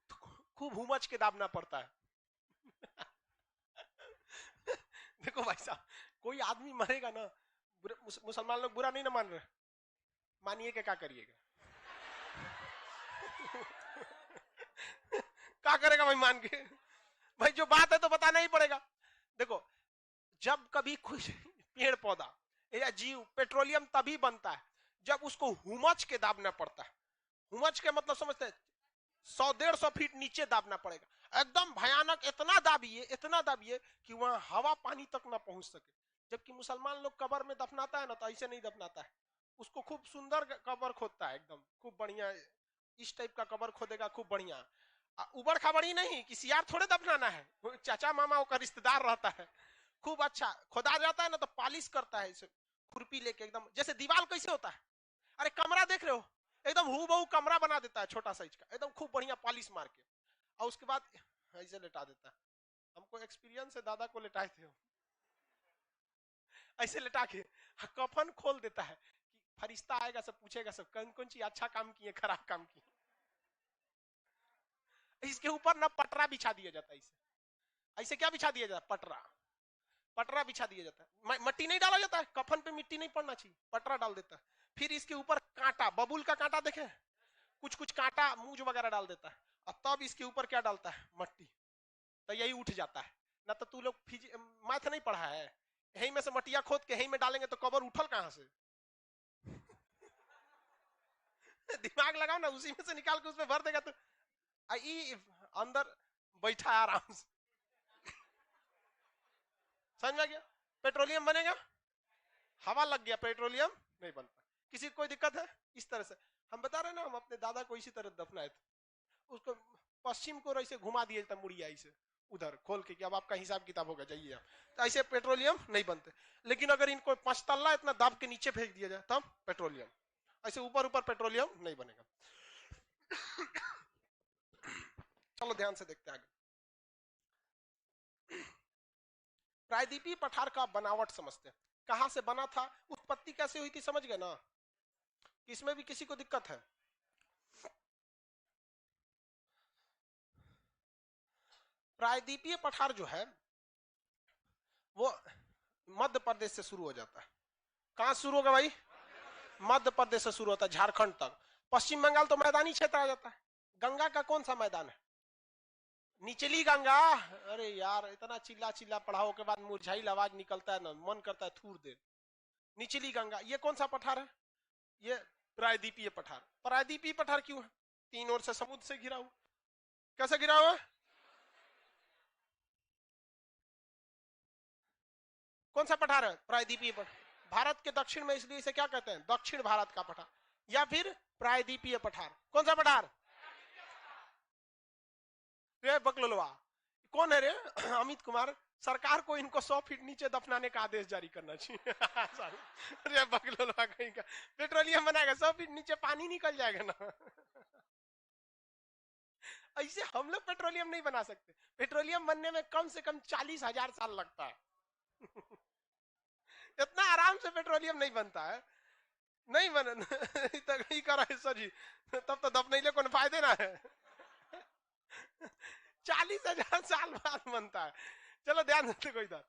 [SPEAKER 1] तो खूब हुमच के दाबना पड़ता है। देखो भाई साहब, कोई आदमी मरेगा ना, मुसलमान लोग बुरा नहीं ना मान रहे, मानिए क्या करिएगा? क्या करेगा भाई मान के? भाई जो बात है तो बताना ही पड़ेगा। देखो, जब कभी कुछ पेड़ पौधा या जीव पेट्रोलियम तभी बनता है जब उसको हुमच के दाबना पड़ता है। हुमच के मतलब समझते हैं? 100-150 फीट नीचे दाबना पड़ेगा, एकदम भयानक। इतना दाबिए, इतना दाबिए कि वहां हवा पानी तक ना पहुंच सके। जबकि मुसलमान लोग कब्र में दफनाता है ना, तो ऐसे नहीं दफनाता है, उसको खूब सुंदर कब्र खोदता है, एकदम खूब बढ़िया। इस टाइप का कब्र खोदेगा खूब बढ़िया, उबड़ खाबड़ी नहीं, किसी यार थोड़े दफनाना है, चाचा मामा का रिश्तेदार रहता है। खूब अच्छा खोदा जाता है ना, तो पालिश करता है इसे खुरपी लेके, एकदम जैसे दीवार कैसे होता है। अरे कमरा देख रहे हो, एकदम हूबहू कमरा बना देता है छोटा साइज का, एकदम खूब बढ़िया पॉलिश मार के, और उसके बाद ऐसे लेटा देता है। हमको एक्सपीरियंस है, दादा को लेटाए थे ऐसे लेटा के, कफन खोल देता है कि फरिश्ता आएगा, सब पूछेगा सब कौन कौन चीज अच्छा काम किए, खराब काम किए। इसके ऊपर ना पटरा बिछा दिया जाता है, इसे ऐसे क्या बिछा दिया जाता है? पटरा। पटरा बिछा दिया जाता है, मट्टी नहीं डाला जाता है, कफन पे मिट्टी नहीं पड़ना चाहिए, पटरा डाल देता है। फिर इसके ऊपर कांटा, बबूल का कांटा देखे, कुछ कुछ कांटा मूज वगैरह डाल देता है, और तब इसके ऊपर क्या डालता है? मट्टी। तो यही उठ जाता है। ना तो तू लोग मैथ नहीं पढ़ा है, यही में से मटिया खोद के यही में डालेंगे तो कबर उठल कहां से? दिमाग लगाओ ना, उसी में से निकाल के उसमें भर देगा तो आई अंदर बैठा है आराम से। समझ में गया? पेट्रोलियम बनेगा, हवा लग गया, पेट्रोलियम नहीं बनता। किसी को कोई दिक्कत है? इस तरह से हम बता रहे ना, हम अपने दादा को इसी तरह दफनाए थे, उसको पश्चिम को ऐसे घुमा दिए था मुड़िया ऐसे उधर खोल के कि अब आपका हिसाब किताब होगा, जाइए आप। तो ऐसे पेट्रोलियम नहीं बनते। लेकिन अगर इनको 5 तल्ला इतना दाब के नीचे फेंक दिया जाए तब पेट्रोलियम, ऐसे ऊपर ऊपर पेट्रोलियम नहीं बनेगा। चलो ध्यान से देखते हैं आगे। प्रायद्वीपीय पठार का बनावट समझते हैं, कहां से बना था, उत्पत्ति कैसे हुई थी, समझ गए ना? इसमें भी किसी को दिक्कत है? प्रायद्वीपीय पठार जो है वो मध्य प्रदेश से शुरू हो जाता है। कहां शुरू होगा भाई? मध्य प्रदेश से शुरू होता है झारखंड तक। पश्चिम बंगाल तो मैदानी क्षेत्र आ जाता है। गंगा का कौन सा मैदान है? निचली गंगा। अरे यार इतना चिल्ला चिल्ला पढ़ाओ के बाद मुरझाइल आवाज निकलता है ना, मन करता है थूर दे। निचली गंगा, ये कौन सा पठार है? ये प्रायद्वीपीय पठार। प्रायद्वीपीय पठार क्यों है? तीन ओर से समुद्र से घिरा हुआ। कैसे घिरा हुआ? कौन सा पठार है? प्रायद्वीपीय पठार। भारत के दक्षिण में, इसलिए इसे क्या कहते हैं? दक्षिण भारत का पठार या फिर प्रायद्वीपीय पठार। कौन सा पठार? रे बकलोलवा कौन है रे? अमित कुमार। सरकार को इनको 100 फीट नीचे दफनाने का आदेश जारी करना चाहिए। रे बकलोलवा कहीं का पेट्रोलियम बनाएगा, 100 फीट नीचे पानी निकल जाएगा ना। ऐसे हम लोग पेट्रोलियम नहीं बना सकते। पेट्रोलियम बनने में कम से कम 40,000 साल लगता है। इतना आराम से पेट्रोलियम नहीं बनता है। नहीं बन ही करा है सर जी, तब तो दफनैले को फायदे ना है। 40,000 साल बाद बनता है। चलो ध्यान देते कोई इधर।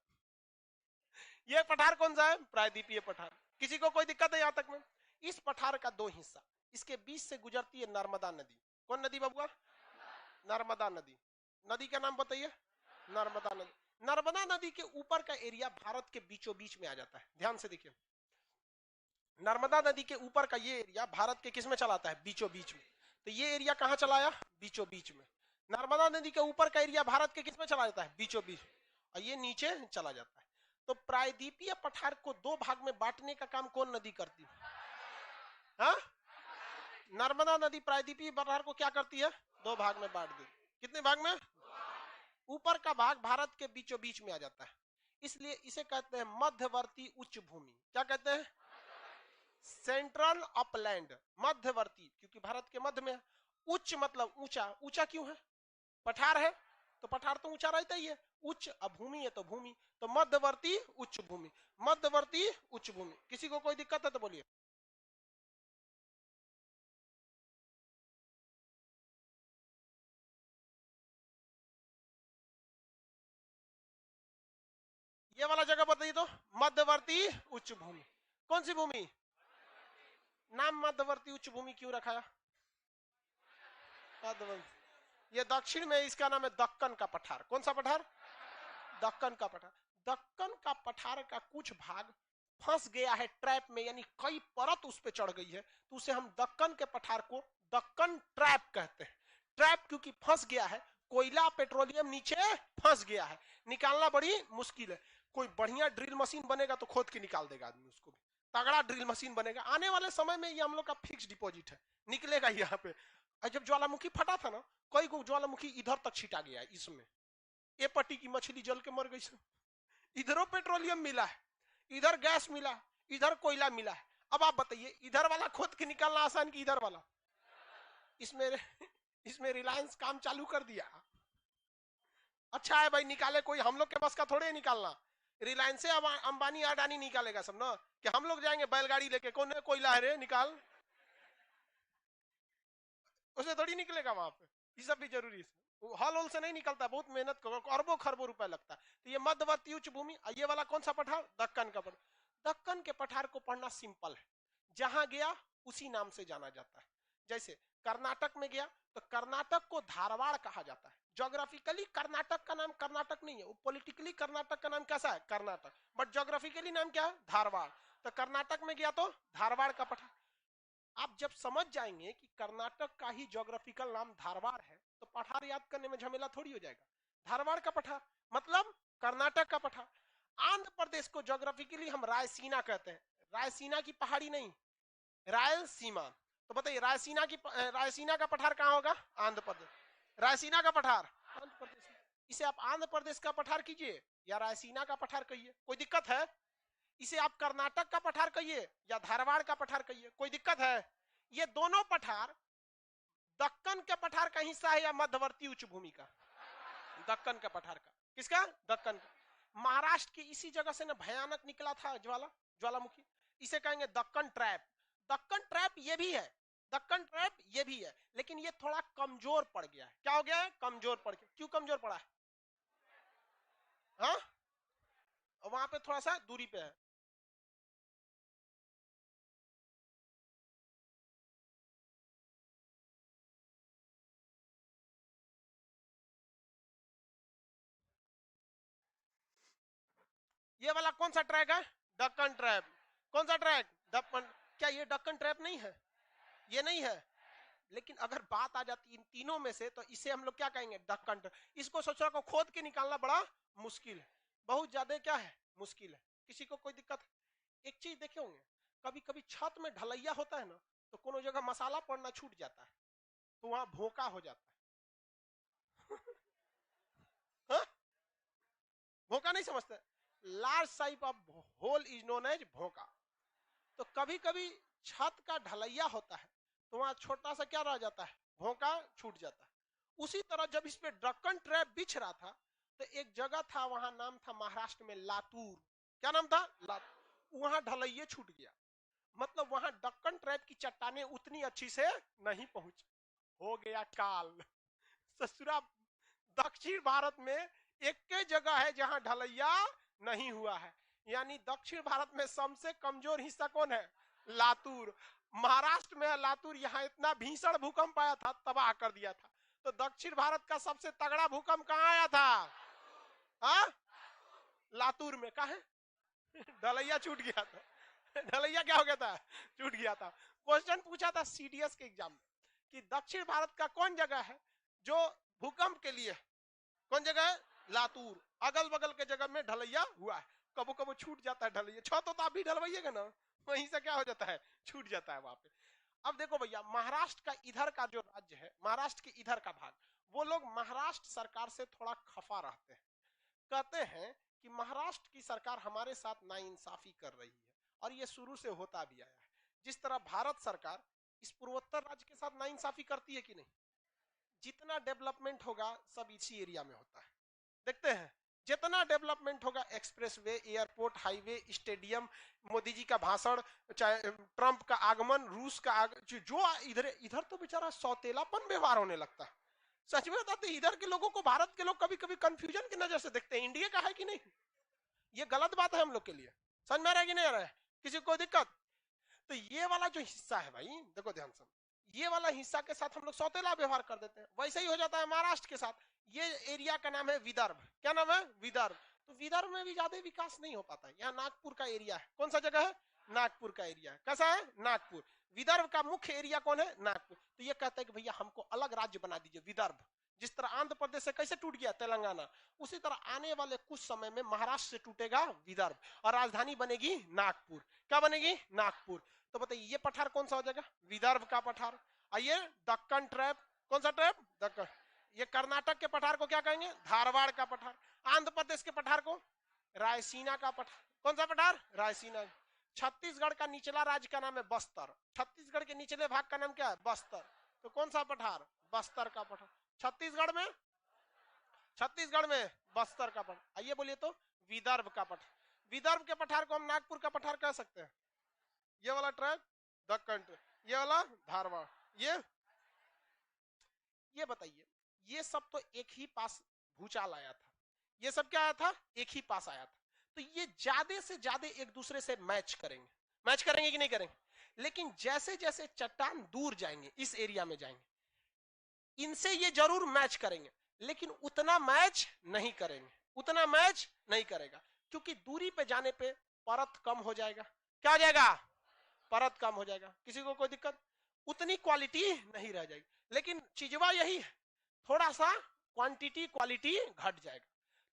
[SPEAKER 1] ये पठार कौन सा है? प्रायद्वीपीय पठार। किसी को कोई दिक्कत है यहां तक में? इस पठार का 2 हिस्सा, इसके बीच से गुजरती है नर्मदा नदी। कौन नदी बबुआ? नर्मदा नदी। नदी का नाम बताइए। नर्मदा नदी। नर्मदा नदी के ऊपर का एरिया भारत के बीचों बीच में आ जाता है। ध्यान से देखिए, नर्मदा नदी के ऊपर का ये एरिया भारत के किस में चलाता है? बीचों बीच में। तो ये एरिया कहां चलाया? बीचों बीच में। नर्मदा नदी के ऊपर का एरिया भारत के किस में चला जाता है? बीचों बीच, और ये नीचे चला जाता है। तो प्रायद्वीपीय पठार को 2 भाग में बांटने का काम कौन नदी करती है? हाँ? नर्मदा नदी प्रायद्वीपीय पठार को क्या करती है? 2 भाग में बांट देती। कितने भाग में? ऊपर का भाग भारत के बीचों बीच में आ जाता है, इसलिए इसे कहते हैं मध्यवर्ती उच्च भूमि। क्या कहते हैं? Central upland. मध्यवर्ती क्योंकि भारत के मध्य में। उच्च मतलब ऊंचा। ऊंचा क्यों है? पठार है तो पठार तो ऊंचा रहता ही है। उच्च भूमि है तो भूमि, तो मध्यवर्ती उच्च भूमि। मध्यवर्ती उच्च भूमि। किसी को कोई दिक्कत है तो बोलिए। ये वाला जगह बताइए तो। मध्यवर्ती उच्च भूमि। कौन सी भूमि? नाम मध्यवर्ती उच्च भूमि क्यों रखा? ये दक्षिण में, इसका नाम है दक्कन का पठार। कौन सा पठार? दक्कन का पठार। दक्कन का पठार का कुछ भाग फंस गया है ट्रैप में, यानी कई परत उस पर चढ़ गई है, तो उसे हम दक्कन के पठार को दक्कन ट्रैप कहते हैं। ट्रैप क्योंकि फंस गया है, कोयला पेट्रोलियम नीचे फंस गया है, निकालना बड़ी मुश्किल है। कोई बढ़िया ड्रिल मशीन बनेगा तो खोद के निकाल देगा आदमी उसको भी। तगड़ा ड्रिल मशीन बनेगा, आने वाले समय में ये हम लोग का फिक्स डिपॉजिट है, निकलेगा यहाँ पे। और जब ज्वालामुखी फटा था ना, कई को ज्वालामुखी इधर तक छिटा गया है। इसमें ए पट्टी की मछली जल के मर गई। इधरों पेट्रोलियम मिला है, इधर गैस मिला है, इधर कोयला मिला है। अब आप बताइए इधर वाला खोद के निकालना आसान कि इधर वाला? इसमें रिलायंस काम चालू कर दिया। अच्छा है भाई, निकाले कोई, हम लोग के बस का थोड़े निकालना। रिलायंस से अंबानी अडानी निकालेगा सब ना, कि हम लोग जाएंगे बैलगाड़ी लेके, कौन है कोयला है रे निकाल, उसे थोड़ी निकलेगा वहां पे। ये सब भी जरूरी है, हॉल होल से नहीं निकलता, बहुत मेहनत करो, अरबों खरबों रुपए लगता है। तो ये मध्यवर्ती उच्च भूमि। ये वाला कौन सा पठार? दक्कन का पठार। दक्कन के पठार को पढ़ना सिंपल है, जहां गया उसी नाम से जाना जाता है। जैसे कर्नाटक में गया तो कर्नाटक को धारवाड़ कहा जाता है। ज्योग्राफिकली कर्नाटक का नाम कर्नाटक नहीं है, पॉलिटिकली कर्नाटक का नाम कैसा है? कर्नाटक, बट ज्योग्राफिकली नाम क्या है? धारवाड़। तो कर्नाटक में गया तो धारवाड़ का पठार। आप जब समझ जाएंगे कि कर्नाटक का ही ज्योग्राफिकल नाम धारवाड़ है, तो पठार याद करने में झमेला थोड़ी हो जाएगा। धारवाड़ का पठार मतलब कर्नाटक का पठार। आंध्र प्रदेश को ज्योग्राफिकली हम रायसीना कहते हैं, रायसीना की पहाड़ी नहीं, रायलसीमा। तो बताइए रायसीना का पठार कहां होगा? आंध्र प्रदेश। रायसीना का पठार आंध्र प्रदेश। इसे आप आंध्र प्रदेश का पठार कीजिए या रायसीना का पठार कहिए, कोई दिक्कत है? इसे आप कर्नाटक का पठार कहिए या धारवाड़ का पठार कहिए, कोई दिक्कत है? ये दोनों पठार दक्कन के पठार का हिस्सा है या मध्यवर्ती उच्च भूमि का? दक्कन का पठार का। किसका? दक्कन का। महाराष्ट्र की इसी जगह से ना भयानक निकला था ज्वालामुखी, इसे कहेंगे दक्कन ट्रैप। दक्कन ट्रैप ये भी है, दक्कन ट्रैप ये भी है, लेकिन ये थोड़ा कमजोर पड़ गया है। क्या हो गया है? कमजोर पड़ गया। क्यों कमजोर पड़ा है? हाँ, वहां पे थोड़ा सा दूरी पे है। ये वाला कौन सा ट्रैक है? दक्कन ट्रैप। कौन सा ट्रैक? दक्कन। क्या ये दक्कन ट्रैप नहीं है? ये नहीं है। लेकिन अगर बात आ जाती इन तीनों में से तो इसे हम लोग क्या कहेंगे? दक्कन ट्रैप। इसको सोचो को खोद के निकालना बड़ा मुश्किल है, बहुत ज्यादा क्या है? मुश्किल है। किसी को कोई दिक्कत? एक चीज देखे होंगे, कभी कभी छत में ढलैया होता है ना, तो कोनो जगह मसाला पड़ना छूट जाता है, तो वहां भोंका हो जाता है। हाँ? भोंका नहीं समझते? Large size of hole is known as भोंका। तो कभी कभी छत का ढलैया होता है तो वहां छोटा सा क्या रह जाता है? भोंका छूट जाता है। उसी तरह जब इस पे दक्कन ट्रैप बिछ रहा था तो एक जगह था, वहां नाम था महाराष्ट्र में लातूर। क्या नाम था? लातूर। वहां ढलैया छूट गया, मतलब वहां दक्कन ट्रैप की चट्टाने उतनी अच्छी से नहीं पहुंच। हो गया काल। ससुरा दक्षिण भारत में एक जगह है जहां ढलैया नहीं हुआ है, यानी दक्षिण भारत में सबसे कमजोर हिस्सा कौन है? लातूर। महाराष्ट्र में लातूर, यहाँ इतना भीषण भूकंप आया था, तबाह कर दिया था। तो दक्षिण भारत का सबसे तगड़ा भूकंप कहां आया था? हा? लातूर में। कहा है? ढलैया छूट गया था। ढलैया क्या हो गया था? छूट गया था। क्वेश्चन पूछा था सीडीएस के एग्जाम में कि दक्षिण भारत का कौन जगह है जो भूकंप के लिए, कौन जगह है? लातूर। अगल बगल के जगह में ढलैया हुआ है, कबो कबो छूट जाता है ढलैया। छत तो आप भी ढलवाइएगा ना, वहीं से क्या हो जाता है? छूट जाता है वहां पे। अब देखो भैया, महाराष्ट्र का इधर का जो राज्य है, महाराष्ट्र के इधर का भाग, वो लोग महाराष्ट्र सरकार से थोड़ा खफा रहते हैं। कहते हैं कि महाराष्ट्र की सरकार हमारे साथ नाइंसाफी कर रही है, और ये शुरू से होता भी आया है। जिस तरह भारत सरकार इस पूर्वोत्तर राज्य के साथ नाइंसाफी करती है कि नहीं? जितना डेवलपमेंट होगा सब इसी एरिया में होता है। देखते हैं, जितना डेवलपमेंट होगा, expressway, airport, highway, stadium, Modi ji का भाषण, चाहे ट्रंप का आगमन, रूस का जो इधर इधर तो बेचारा सौतेलापन व्यवहार होने लगता है। सच में बताते, इधर के लोगों को भारत के लोग कभी कभी कंफ्यूजन की नजर से देखते हैं, इंडिया का है कि नहीं। ये गलत बात है हम लोग के लिए। समझ में आ रहा है कि नहीं आ रहा है? किसी को दिक्कत? तो ये वाला जो हिस्सा है भाई, देखो ध्यान से, ये वाला हिस्सा के साथ हम लोग सौतेला व्यवहार कर देते हैं। वैसे ही हो जाता है महाराष्ट्र के साथ। ये एरिया का नाम है विदर्भ। क्या नाम है? विदर्भ। तो विदर्भ में भी ज्यादा विकास नहीं हो पाता है। यहाँ नागपुर का एरिया है। कौन सा जगह है? नागपुर का एरिया है। कैसा है? नागपुर। विदर्भ का मुख्य एरिया कौन है? नागपुर। तो ये कहता है कि भैया हमको अलग राज्य बना दीजिए विदर्भ। जिस तरह आंध्र प्रदेश से कैसे टूट गया तेलंगाना, उसी तरह आने वाले कुछ समय में महाराष्ट्र से टूटेगा विदर्भ, और राजधानी बनेगी नागपुर। क्या बनेगी? नागपुर। तो बताइए ये पठार कौन सा हो जाएगा? विदर्भ का पठार। आइए, दक्कन ट्रैप। कौन सा ट्रैप? दक्कन। ये कर्नाटक के पठार को क्या कहेंगे? धारवाड़ का पठार। आंध्र प्रदेश के पठार को रायसीना का पठार। कौन सा पठार? रायसीना। छत्तीसगढ़ का निचला राज्य का नाम है बस्तर। छत्तीसगढ़ के निचले भाग का नाम क्या है? बस्तर। तो कौन सा पठार? बस्तर का पठार। छत्तीसगढ़ में, छत्तीसगढ़ में बस्तर का पठार। आइए बोलिए तो विदर्भ का पठार। विदर्भ के पठार को हम नागपुर का पठार कह सकते हैं। ये वाला ट्रैक दक्कन ट्रैक, ये वाला धारवाड़। ये बताइए, ये सब तो एक ही पास भूचाल आया था। ये सब क्या आया था? एक ही पास आया था। तो ये ज्यादा से ज्यादा एक दूसरे से मैच करेंगे। मैच करेंगे कि नहीं करेंगे? लेकिन जैसे जैसे चट्टान दूर जाएंगे, इस एरिया में जाएंगे, इनसे ये जरूर मैच करेंगे, लेकिन उतना मैच नहीं करेंगे। उतना मैच नहीं करेगा, क्योंकि दूरी पे जाने पे परत कम हो जाएगा। क्या हो जाएगा? परत कम हो जाएगा। किसी को कोई दिक्कत? उतनी क्वालिटी नहीं रह जाएगी। लेकिन चीजवा यही है, थोड़ा सा क्वांटिटी क्वालिटी घट जाएगा।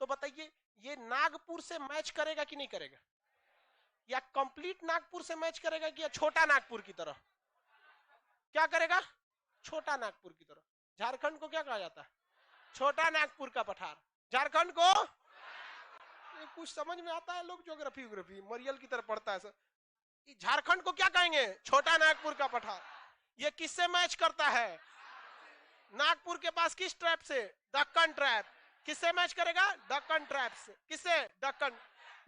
[SPEAKER 1] तो बताइए ये नागपुर से मैच करेगा कि नहीं करेगा, या कंप्लीट नागपुर से मैच करेगा कि या छोटा नागपुर की तरह? क्या करेगा? छोटा नागपुर की तरह। झारखंड को क्या कहा जाता है? छोटा नागपुर का पठार। झारखंड को कुछ समझ में आता है? लोग ज्योग्राफी मरियल की तरह पढ़ता है सर। झारखंड को क्या कहेंगे? छोटा नागपुर का पठार। ये किससे मैच करता है? नागपुर के पास किस ट्रैप से? दक्कन ट्रैप। किससे मैच करेगा? दक्कन ट्रैप से। किससे? दक्कन।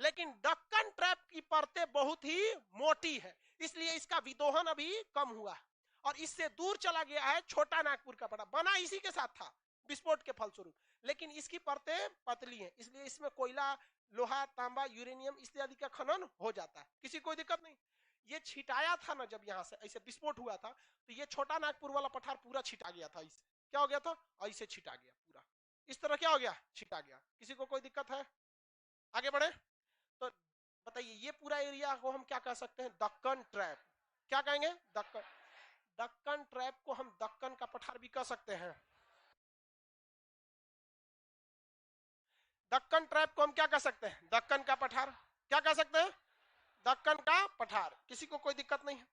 [SPEAKER 1] लेकिन दक्कन ट्रैप की परतें बहुत ही मोटी है, इसलिए इसका विदोहन अभी कम हुआ और इससे दूर चला गया है छोटा नागपुर का पठार। बना इसी के साथ था विस्फोट के फलस्वरूप, लेकिन इसकी परतें पतली हैं, इसलिए इसमें कोयला, लोहा, तांबा, यूरेनियम इत्यादि का खनन हो जाता है, किसी कोई दिक्कत नहीं। ये छिटाया था ना, जब यहाँ से ऐसे विस्फोट हुआ था तो ये छोटा नागपुर वाला पठार पूरा छिटा गया था। इससे क्या हो गया था? ऐसे छिटा गया पूरा, इस तरह क्या हो गया? छिटा गया। किसी को कोई दिक्कत है? आगे बढ़े तो बताइए ये पूरा एरिया को हम क्या कह सकते हैं? दक्कन ट्रैप। क्या कहेंगे? दक्कन। दक्कन ट्रैप को हम दक्कन का पठार भी कह सकते हैं। दक्कन ट्रैप को हम क्या कह सकते हैं? दक्कन का पठार। क्या कह सकते हैं? दक्कन का पठार। किसी को कोई दिक्कत नहीं है?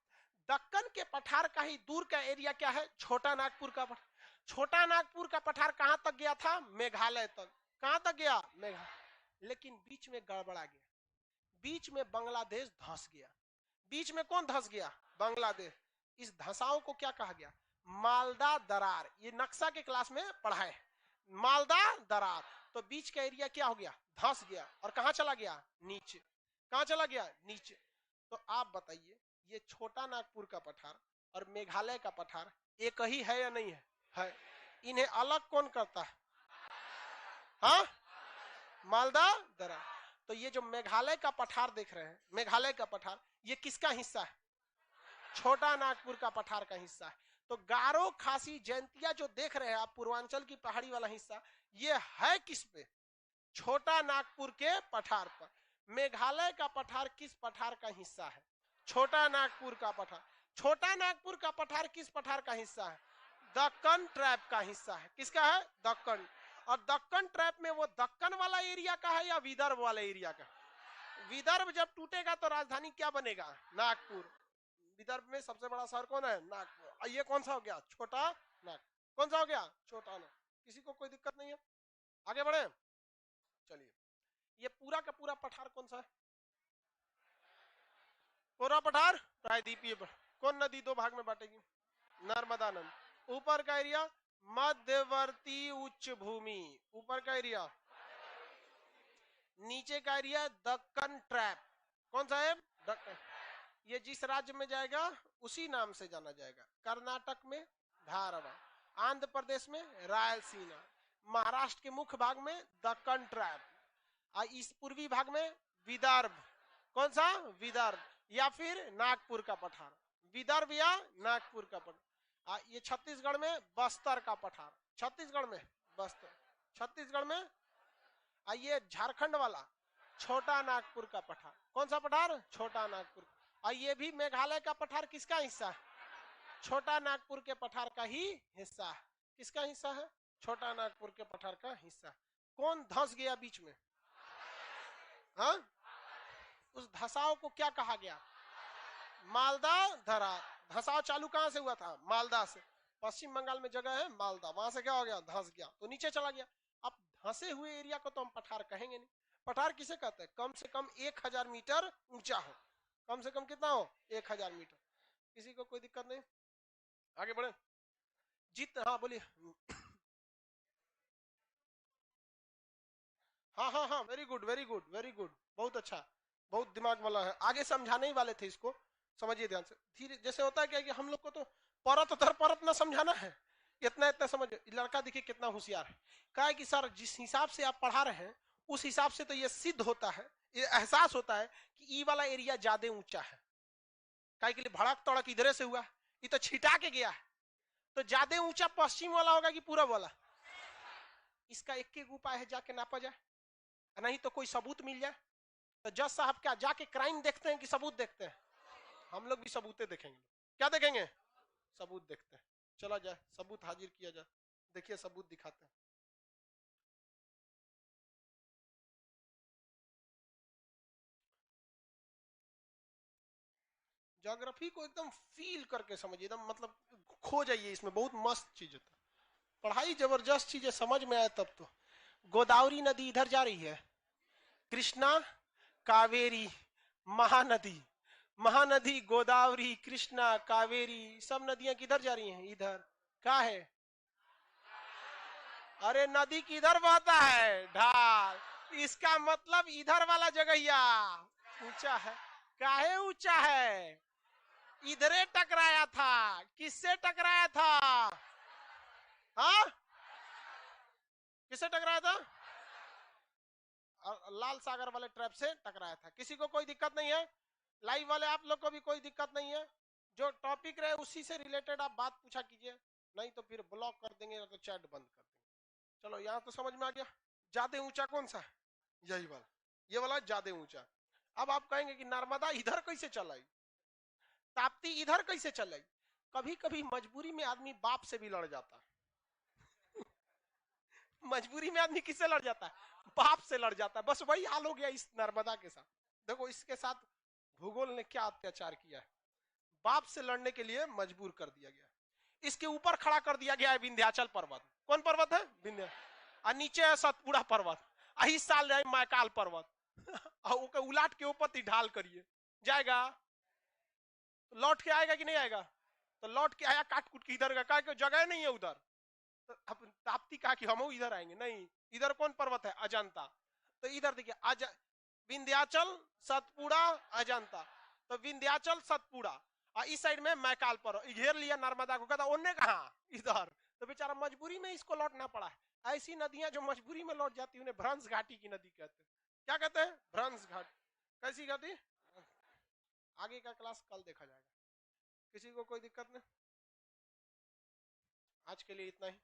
[SPEAKER 1] दक्कन के पठार का ही दूर का एरिया क्या है? छोटा नागपुर का पठार। छोटा नागपुर का पठार कहां तक गया था? मेघालय तक। कहां तक गया? मेघालय। लेकिन बीच में गड़बड़ा गया, बीच में बांग्लादेश धंस गया। बीच में कौन धंस गया? बांग्लादेश। इस धसाव को क्या कहा गया? मालदा दरार। ये नक्शा के क्लास में पढ़ा है, मालदा दरार। तो बीच का एरिया क्या हो गया? धंस गया। और कहां चला गया? नीचे। कहां चला गया? नीचे। तो आप बताइए ये छोटा नागपुर का पठार और मेघालय का पठार एक ही है या नहीं है? है। इन्हें अलग कौन करता है? हाँ, मालदा दरार। तो ये जो मेघालय का पठार देख रहे हैं, मेघालय का पठार, ये किसका हिस्सा है? छोटा नागपुर का पठार का हिस्सा है। तो गारो, खासी, जयंतिया जो देख रहे हैं आप, पूर्वांचल की पहाड़ी वाला हिस्सा, ये है किस पे? छोटा नागपुर के पठार पर। मेघालय का पठार किस पठार का हिस्सा है? छोटा नागपुर का पठार। छोटा नागपुर का पठार किस पठार का हिस्सा है? दक्कन ट्रैप का हिस्सा है। किसका है? दक्कन। और दक्कन ट्रैप में वो दक्कन वाला एरिया का है या विदर्भ वाला एरिया का? विदर्भ जब टूटेगा तो राजधानी क्या बनेगा? नागपुर। विदर्भ में सबसे बड़ा शहर कौन है? नागपुर। ये कौन सा हो गया? छोटा नागपुर। कौन सा हो गया? छोटा नागपुर। किसी को कोई दिक्कत नहीं है? आगे बढ़े। चलिए ये पूरा का पूरा पठार कौन सा है? पूरा पठार प्रायद्वीपीय। कौन नदी दो भाग में बांटेगी? नर्मदा नदी। ऊपर का एरिया मध्यवर्ती उच्च भूमि। ऊपर का एरिया। नीचे का एरिया दक्कन ट्रैप। कौन सा है? दक्कन। ये जिस राज्य में जाएगा उसी नाम से जाना जाएगा। कर्नाटक में धारवाड़, आंध्र प्रदेश में रायलसीमा, महाराष्ट्र के मुख्य भाग में दक्कन ट्रैप, इस पूर्वी भाग में विदर्भ। कौन सा? विदर्भ या फिर नागपुर का पठार। विदर्भ या नागपुर का पठार। ये छत्तीसगढ़ में बस्तर का पठार। छत्तीसगढ़ में बस्तर। छत्तीसगढ़ में ये झारखंड वाला छोटा नागपुर का पठार। कौन सा पठार? छोटा नागपुर। और ये भी मेघालय का पठार किसका हिस्सा है? छोटा नागपुर के पठार का ही हिस्सा है। किसका हिस्सा है? छोटा नागपुर के पठार का हिस्सा। कौन धंस गया बीच में? हाँ, उस धसाव को क्या कहा गया? मालदा दरार। धसाव चालू कहां से हुआ था? मालदा से। पश्चिम बंगाल में जगह है मालदा, वहां से क्या हो गया? धंस गया, तो नीचे चला गया। अब धंसे हुए एरिया को तो हम पठार कहेंगे नहीं। पठार किसे कहते हैं? कम से कम 1000 मीटर ऊंचा हो। कम से कम कितना हो? 1000 मीटर। किसी को कोई दिक्कत नहीं? आगे बढ़े। हाँ बोलिए। हाँ हाँ हाँ, very good very good very good, बहुत अच्छा, बहुत दिमाग वाला है। आगे समझाने ही वाले थे इसको, समझिए ध्यान से। धीरे जैसे होता है क्या कि हम लोग को तो परत दर परत ना समझाना है, इतना इतना समझ। लड़का देखिए कितना होशियार है। कहा है कि सर जिस हिसाब से आप पढ़ा रहे हैं उस हिसाब से तो ये सिद्ध होता है, ये एहसास होता है कि ई वाला एरिया ज्यादा ऊंचा है। काहे के लिए? भड़क तड़क इधरे से हुआ, ये तो छिटा के गया है, तो ज्यादा ऊंचा पश्चिम वाला होगा कि पूरब वाला? इसका एक एक उपाय है, जाके नापा जाए, नहीं तो कोई सबूत मिल जाए। तो जज साहब क्या जाके क्राइम देखते हैं कि सबूत देखते हैं? हम लोग भी सबूतें देखेंगे। क्या देखेंगे? सबूत देखते हैं। चला जाए, सबूत हाजिर किया जाए। देखिए सबूत दिखाते हैं। ज्योग्राफी को एकदम फील करके समझिए, एकदम मतलब खो जाइए इसमें, बहुत मस्त चीज होता है। पढ़ाई जबरदस्त चीज है, समझ में आया तब तो। गोदावरी नदी इधर जा रही है, कृष्णा, कावेरी, महानदी, महानदी गोदावरी, कृष्णा, कावेरी, सब नदियां किधर जा रही हैं? इधर। क्या है? अरे नदी किधर बहता है? ढाल। इसका मतलब इधर वाला जगहिया ऊंचा है। काहे ऊंचा है? इधरे टकराया था। किससे टकराया था? हाँ, किससे टकराया था? लाल सागर वाले ट्रैप से टकराया था। किसी को कोई दिक्कत नहीं है? लाइव वाले आप लोग को भी कोई दिक्कत नहीं है? जो टॉपिक रहे उसी से रिलेटेड आप बात पूछा कीजिए, नहीं तो फिर ब्लॉक कर देंगे या तो चैट बंद कर देंगे। चलो यहाँ तो समझ में आ गया। ज्यादा ऊंचा कौन सा है? यही वाला, ये वाला ज्यादा ऊंचा। अब आप कहेंगे कि नर्मदा इधर कैसे चलाई, ताप्ती इधर कैसे चलाई? कभी कभी मजबूरी में आदमी बाप से भी लड़ जाता है। मजबूरी में आदमी किससे लड़ जाता है? बाप से लड़ जाता है। बस वही हाल हो गया इस नर्मदा के साथ। देखो इसके साथ भूगोल ने क्या अत्याचार किया है, बाप से लड़ने के लिए मजबूर कर दिया गया। इसके ऊपर खड़ा कर दिया गया है विंध्याचल पर्वत। कौन पर्वत है? विंध्या। और नीचे है सतपुड़ा पर्वत, इस साल है मैकाल पर्वत। और उलाट के ऊपर ढाल करिए, जाएगा? तो लौट के आएगा कि नहीं आएगा? तो लौट के आया काट कुट के इधर का, क्या जगह नहीं है उधर। तो ताप्ती कहा कि हम इधर आएंगे, नहीं। इधर कौन पर्वत है? अजंता। तो इधर देखिए, विंध्याचल, सतपुड़ा, अजंता। तो विंध्याचल, सतपुड़ा, और इस साइड में मैकाल पर घेर लिया नर्मदा को। कहता उन्हें कहा इधर। तो बेचारा मजबूरी में इसको लौटना पड़ा है। ऐसी नदियां जो मजबूरी में लौट जाती उन्हें भ्रंश घाटी की नदी कहते हैं। क्या कहते हैं? भ्रंश घाट। कैसी घाटी? आगे का क्लास कल देखा जाएगा। किसी को कोई दिक्कत नहीं? आज के लिए इतना ही।